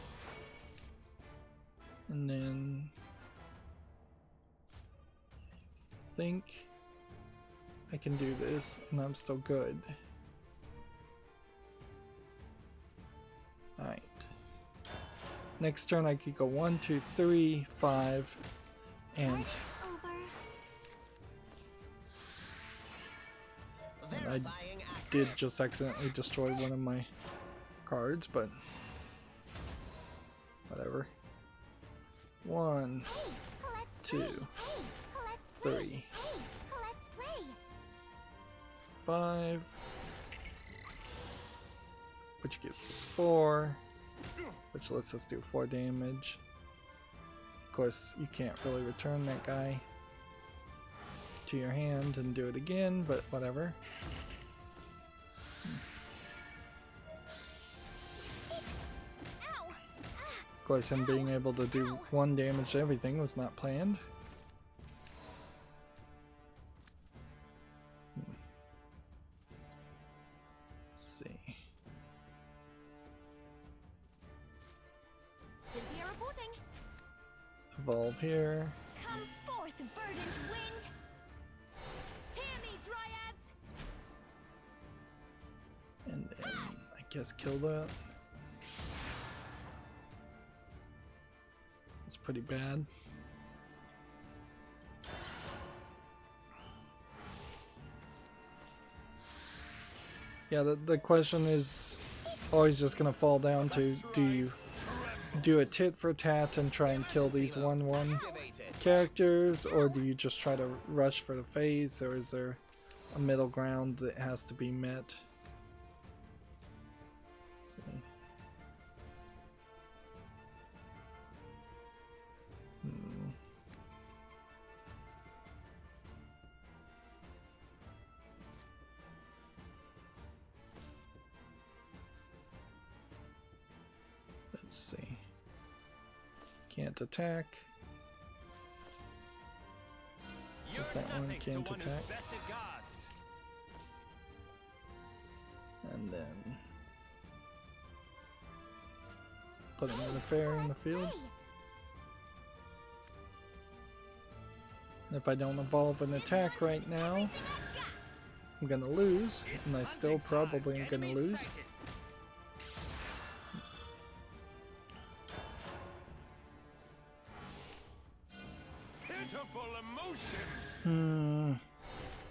And then I think I can do this and I'm still good. Alright. Next turn I could go 1, 2, 3, 5, and I did just accidentally destroy one of my cards, but whatever. 1, 2, 3, 5, which gives us 4, which lets us do 4 damage. Of course, you can't really return that guy to your hand and do it again, but whatever. Of course, him being able to do 1 damage to everything was not planned. Let's see.
Cynthia reporting.
Evolve here.
Come forth, verdant wind. Hear me, dryads.
And then I guess kill that. pretty bad. Yeah, the question is always just gonna fall down to, do you do a tit for tat and try and kill these 1/1 characters, or do you just try to rush for the phase, or is there a middle ground that has to be met? Let's see. Let's see. Can't attack. Guess that one can't attack. And then put another fairy in the field. And if I don't evolve an attack right now, I'm gonna lose, and I still probably am gonna lose.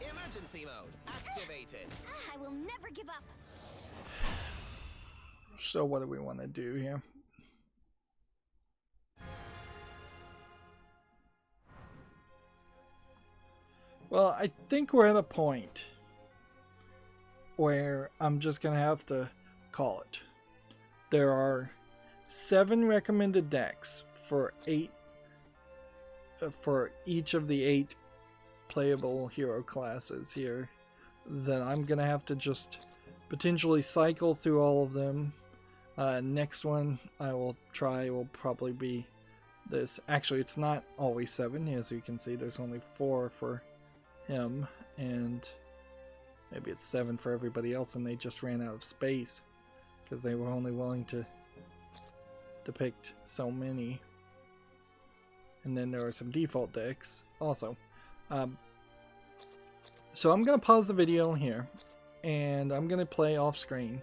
Emergency mode activated.
I will never give up.
So what do we want to do here? Well, I think we're at a point where I'm just gonna have to call it. There are 7 recommended decks for each of the 8 playable hero classes here that I'm gonna have to just potentially cycle through all of them. Next one I will try will probably be this. Actually, it's not always 7, as you can see. There's only 4 for him, and maybe it's 7 for everybody else, and they just ran out of space because they were only willing to depict so many. And then there are some default decks also. So I'm gonna pause the video here, and I'm gonna play off screen,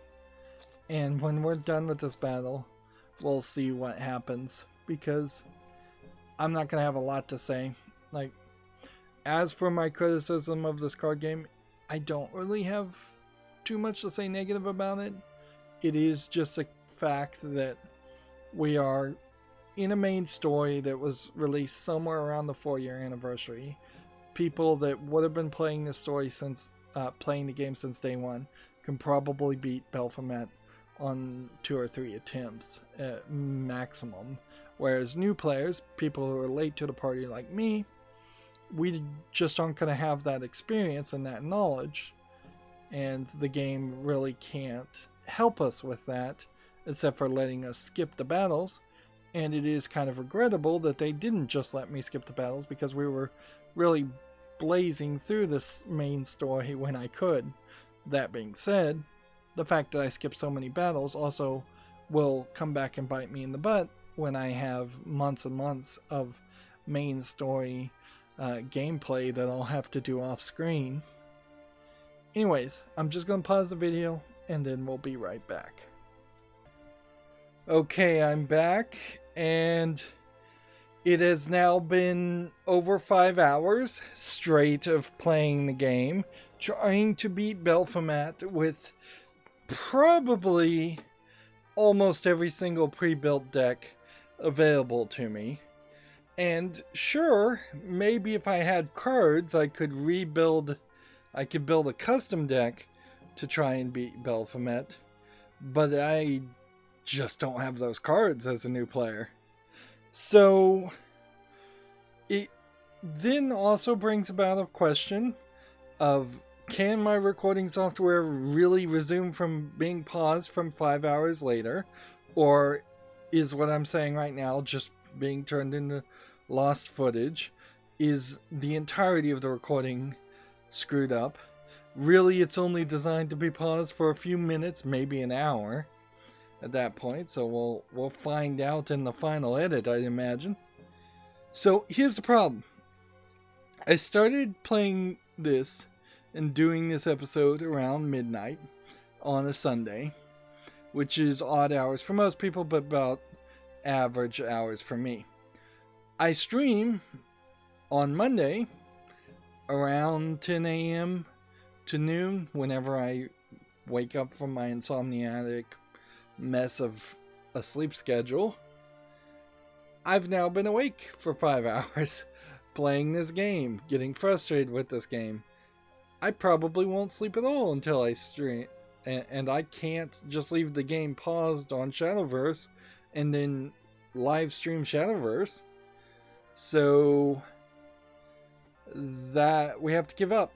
and when we're done with this battle we'll see what happens, because I'm not gonna have a lot to say. Like, as for my criticism of this card game, I don't really have too much to say negative about it. It is just a fact that we are in a main story that was released somewhere around the 4-year anniversary. People that would have been playing the story since playing the game since day one can probably beat Baphomet on 2 or 3 attempts at maximum. Whereas new players, people who are late to the party like me, we just aren't going to have that experience and that knowledge, and the game really can't help us with that except for letting us skip the battles. And it is kind of regrettable that they didn't just let me skip the battles, because we were really blazing through this main story when I could. That being said, the fact that I skipped so many battles also will come back and bite me in the butt when I have months and months of main story gameplay that I'll have to do off screen. Anyways, I'm just going to pause the video and then we'll be right back. Okay, I'm back, and it has now been over 5 hours straight of playing the game, trying to beat Baphomet with probably almost every single pre-built deck available to me. And sure, maybe if I had cards, I could build a custom deck to try and beat Baphomet, but I just don't have those cards as a new player. So it then also brings about a question of, can my recording software really resume from being paused from 5 hours later? Or is what I'm saying right now just being turned into lost footage? Is the entirety of the recording screwed up? Really, it's only designed to be paused for a few minutes, maybe an hour at that point, so we'll find out in the final edit, I'd imagine. So here's the problem. I started playing this and doing this episode around midnight on a Sunday, which is odd hours for most people, but about average hours for me. I stream on Monday around 10 a.m. to noon whenever I wake up from my insomniatic mess of a sleep schedule. I've now been awake for 5 hours playing this game, getting frustrated with this game. I probably won't sleep at all until I stream, and I can't just leave the game paused on Shadowverse and then live stream Shadowverse. So that we have to give up.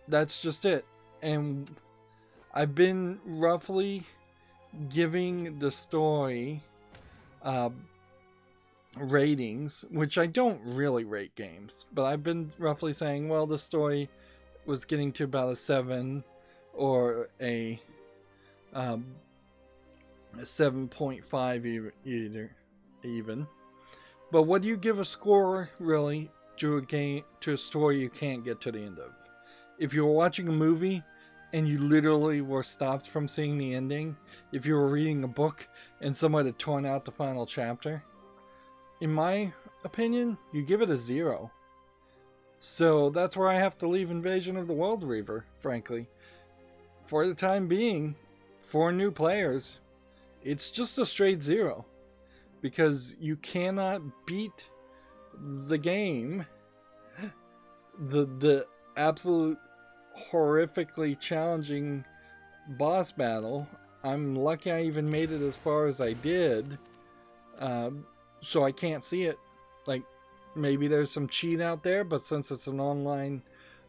That's just it. And I've been roughly giving the story ratings, which I don't really rate games, but I've been roughly saying, well, the story was getting to about a 7 or a 7.5 even. But what do you give a score really to a game, to a story you can't get to the end of? If you were watching a movie and you literally were stopped from seeing the ending, if you were reading a book and someone had torn out the final chapter, in my opinion, you give it a 0. So that's where I have to leave Invasion of the World Reaver, frankly. For the time being, for new players, it's just a straight 0. Because you cannot beat the game, the absolute horrifically challenging boss battle. I'm lucky I even made it as far as I did. So I can't see it. Like, maybe there's some cheat out there, but since it's an online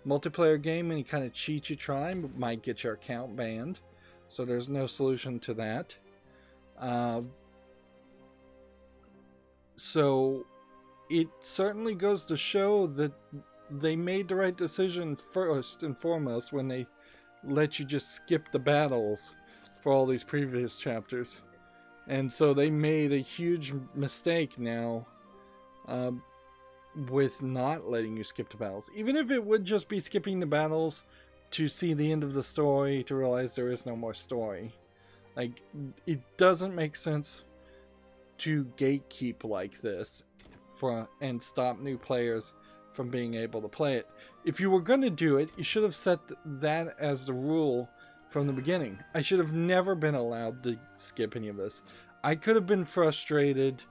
multiplayer game, any kind of cheat you try might get your account banned. So there's no solution to that. So it certainly goes to show that they made the right decision first and foremost when they let you just skip the battles for all these previous chapters. And so they made a huge mistake now with not letting you skip the battles. Even if it would just be skipping the battles to see the end of the story, to realize there is no more story. Like, it doesn't make sense to gatekeep like this and stop new players from being able to play it. If you were going to do it, you should have set that as the rule from the beginning. I should have never been allowed to skip any of this. I could have been frustrated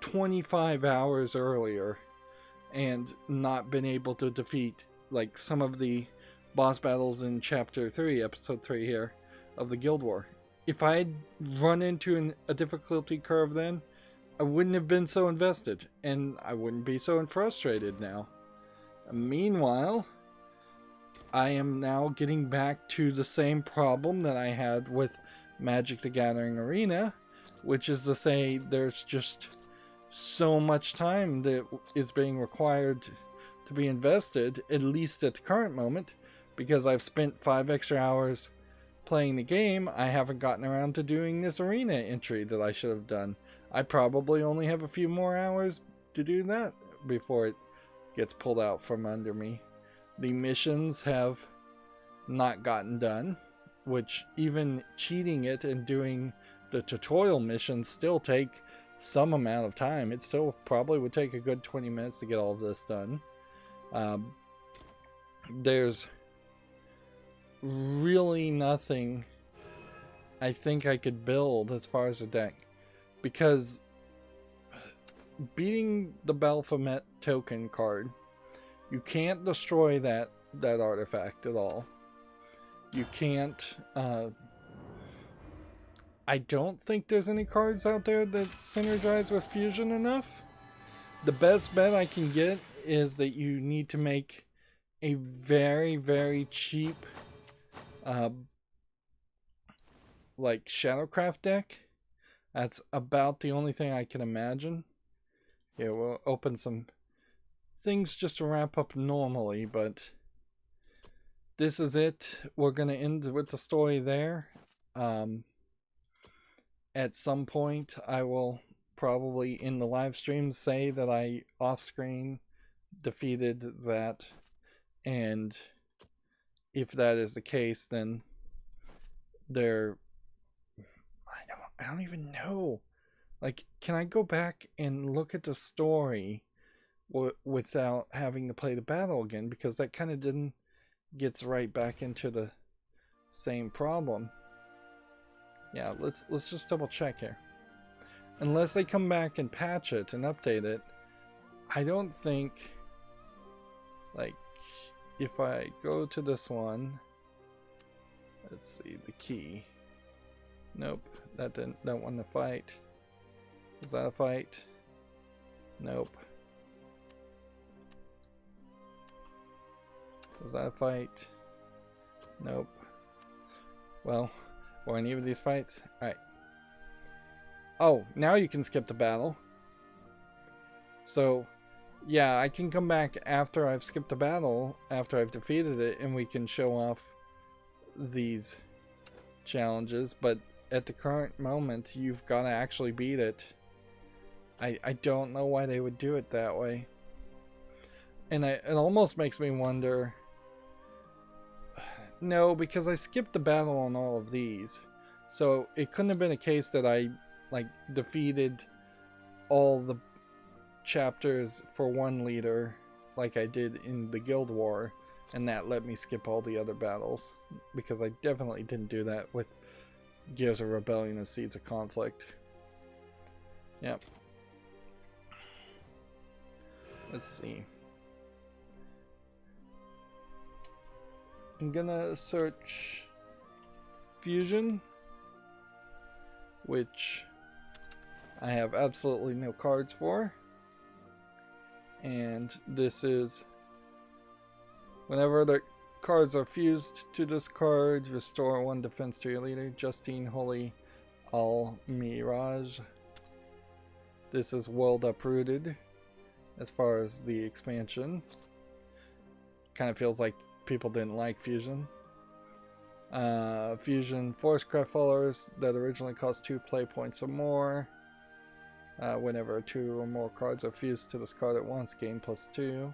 25 hours earlier and not been able to defeat like some of the boss battles in chapter 3, episode 3 here of the Guild War. If I had run into a difficulty curve then, I wouldn't have been so invested, and I wouldn't be so frustrated now. Meanwhile, I am now getting back to the same problem that I had with Magic the Gathering Arena, which is to say there's just so much time that is being required to be invested, at least at the current moment, because I've spent 5 extra hours playing the game. I haven't gotten around to doing this arena entry that I should have done. I probably only have a few more hours to do that before it gets pulled out from under me. The missions have not gotten done, which even cheating it and doing the tutorial missions still take some amount of time. It still probably would take a good 20 minutes to get all of this done. There's really nothing I think I could build as far as a deck, because beating the Baphomet token card, you can't destroy that artifact at all. You can't I don't think there's any cards out there that synergize with fusion enough. The best bet I can get is that you need to make a very, very cheap like Shadowcraft deck. That's about the only thing I can imagine. Yeah, we'll open some things just to wrap up normally, but this is it. We're going to end with the story there. At some point, I will probably in the live stream say that I off-screen defeated that, and if that is the case, then I don't even know Like, can I go back and look at the story without having to play the battle again? Because that kind of didn't gets right back into the same problem. Yeah, let's just double check here. Unless they come back and patch it and update it, I don't think, like, if I go to this one, let's see, the key. Nope, that don't want to fight. Is that a fight? Nope. Was that a fight? Nope. Well, were any of these fights? Alright. Oh, now you can skip the battle. So, yeah, I can come back after I've skipped the battle, after I've defeated it, and we can show off these challenges, but at the current moment, you've got to actually beat it. I don't know why they would do it that way. And it almost makes me wonder... No, because I skipped the battle on all of these. So it couldn't have been a case that I, like, defeated all the chapters for one leader like I did in the Guild War, and that let me skip all the other battles. Because I definitely didn't do that with Gears of Rebellion and Seeds of Conflict. Yep. Let's see. I'm gonna search Fusion, which I have absolutely no cards for. And this is whenever the cards are fused to this card, restore 1 defense to your leader. Justine Holy Al Mirage. This is World Uprooted as far as the expansion. Kind of feels like people didn't like Fusion. Fusion Forestcraft followers that originally cost 2 play points or more. Whenever 2 or more cards are fused to this card at once, gain +2.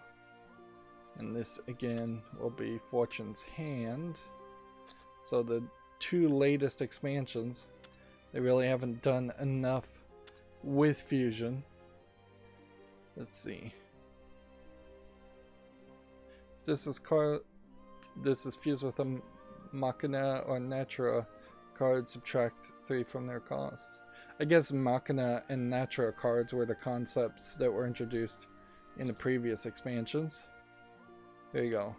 And this again will be Fortune's Hand. So the 2 latest expansions, they really haven't done enough with Fusion. Let's see. This is fused with a Machina or Natura card, subtract 3 from their cost. I guess Machina and Natura cards were the concepts that were introduced in the previous expansions. There you go.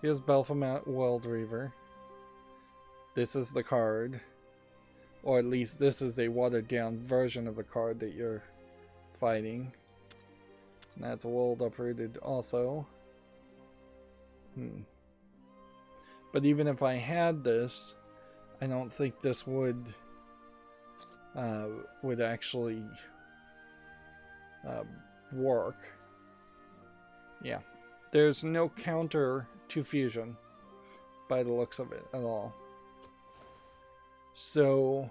Here's Baphomet World Reaver. This is the card. Or at least this is a watered down version of the card that you're fighting. And that's World Uprooted also. But even if I had this, I don't think this would actually work. Yeah, there's no counter to Fusion by the looks of it at all. So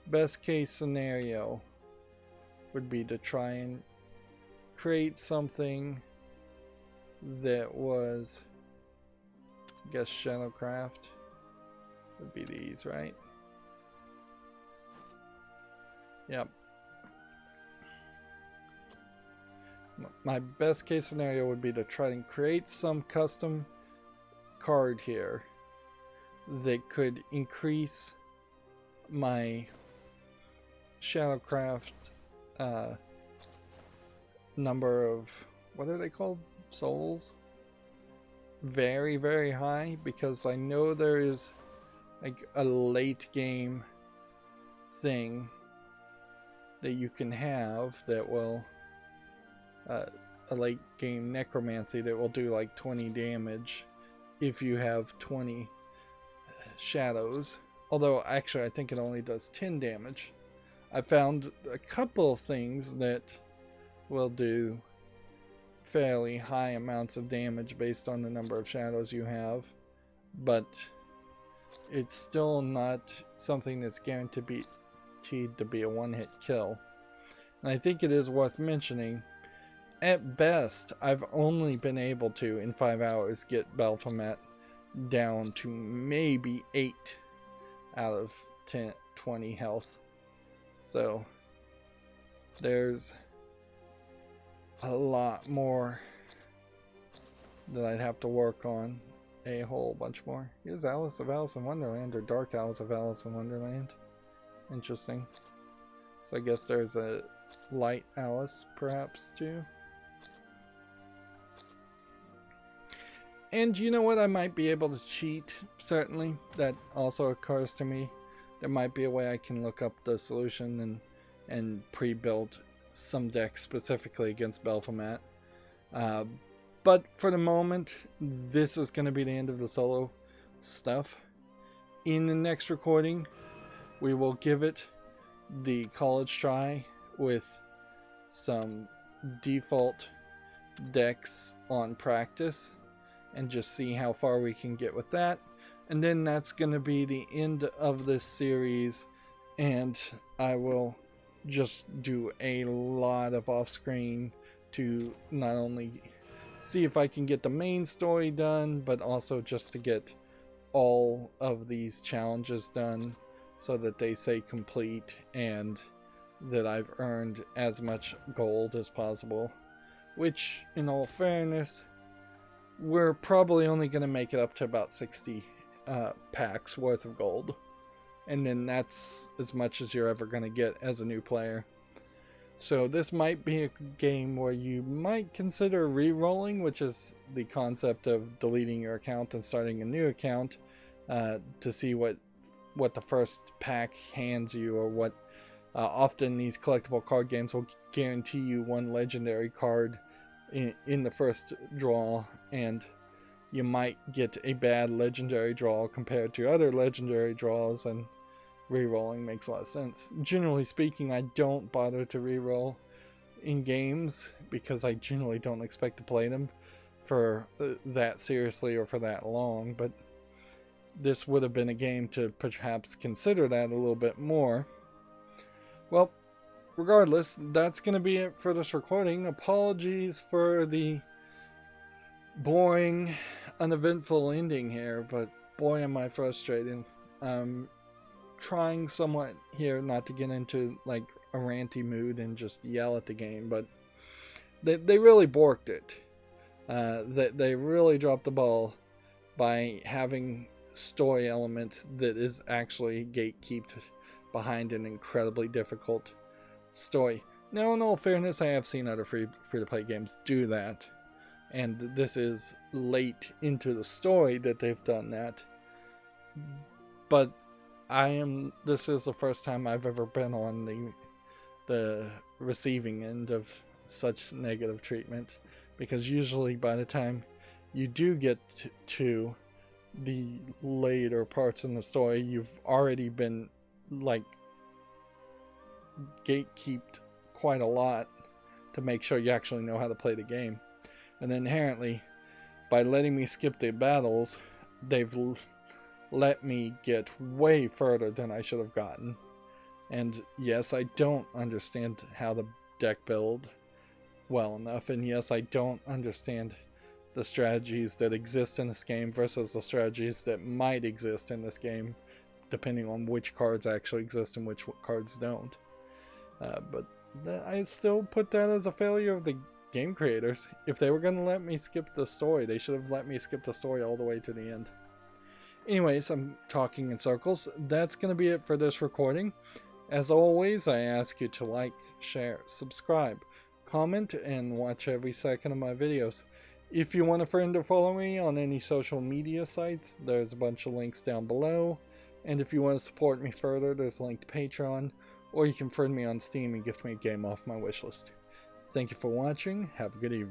best case scenario would be to try and create something that was, I guess, Shadowcraft would be these, right? Yep. My best case scenario would be to try and create some custom card here that could increase my Shadowcraft number of, what are they called? Souls? Very, very high, because I know there is like a late game thing that you can have that will a late game necromancy that will do like 20 damage if you have 20 shadows. Although actually I think it only does 10 damage. I found a couple of things that will do fairly high amounts of damage based on the number of shadows you have, but it's still not something that's guaranteed to be a one-hit kill. And I think it is worth mentioning, at best, I've only been able to, in 5 hours, get Baphomet down to maybe 8 out of 20 health. So there's a lot more that I'd have to work on. A whole bunch more. Here's Alice of Alice in Wonderland, or Dark Alice of Alice in Wonderland. Interesting. So I guess there's a Light Alice perhaps too. And you know what? I might be able to cheat, certainly. That also occurs to me. There might be a way I can look up the solution and pre-build some decks specifically against Baphomet. But for the moment, this is going to be the end of the solo stuff. In the next recording, we will give it the college try with some default decks on practice and just see how far we can get with that. And then that's going to be the end of this series, and I will just do a lot of off-screen to not only see if I can get the main story done, but also just to get all of these challenges done so that they say complete and that I've earned as much gold as possible. Which, in all fairness, we're probably only going to make it up to about 60 packs worth of gold. And then that's as much as you're ever going to get as a new player. So this might be a game where you might consider re-rolling, which is the concept of deleting your account and starting a new account to see what the first pack hands you, or what often these collectible card games will guarantee you one legendary card in the first draw, and you might get a bad legendary draw compared to other legendary draws, and re-rolling makes a lot of sense. Generally speaking, I don't bother to re-roll in games because I generally don't expect to play them for that seriously or for that long, but this would have been a game to perhaps consider that a little bit more. Well, regardless, that's going to be it for this recording. Apologies for the boring, uneventful ending here, but boy am I frustrated. I'm trying somewhat here not to get into like a ranty mood and just yell at the game, but they really borked it. They really dropped the ball by having story elements that is actually gatekept behind an incredibly difficult story. Now, in all fairness, I have seen other free-to-play games do that, and this is late into the story that they've done that. But this is the first time I've ever been on the receiving end of such negative treatment, because usually by the time you do get to the later parts in the story, you've already been like gatekept quite a lot to make sure you actually know how to play the game. And then inherently, by letting me skip the battles, they've let me get way further than I should have gotten. And yes, I don't understand how to deck build well enough, and yes, I don't understand the strategies that exist in this game versus the strategies that might exist in this game, depending on which cards actually exist and which cards don't. But I still put that as a failure of the game creators. If they were going to let me skip the story, they should have let me skip the story all the way to the end. Anyways, I'm talking in circles. That's going to be it for this recording. As always, I ask you to like, share, subscribe, comment, and watch every second of my videos. If you want a friend to follow me on any social media sites, there's a bunch of links down below. And if you want to support me further, there's a link to Patreon, or you can friend me on Steam and gift me a game off my wishlist. Thank you for watching. Have a good evening.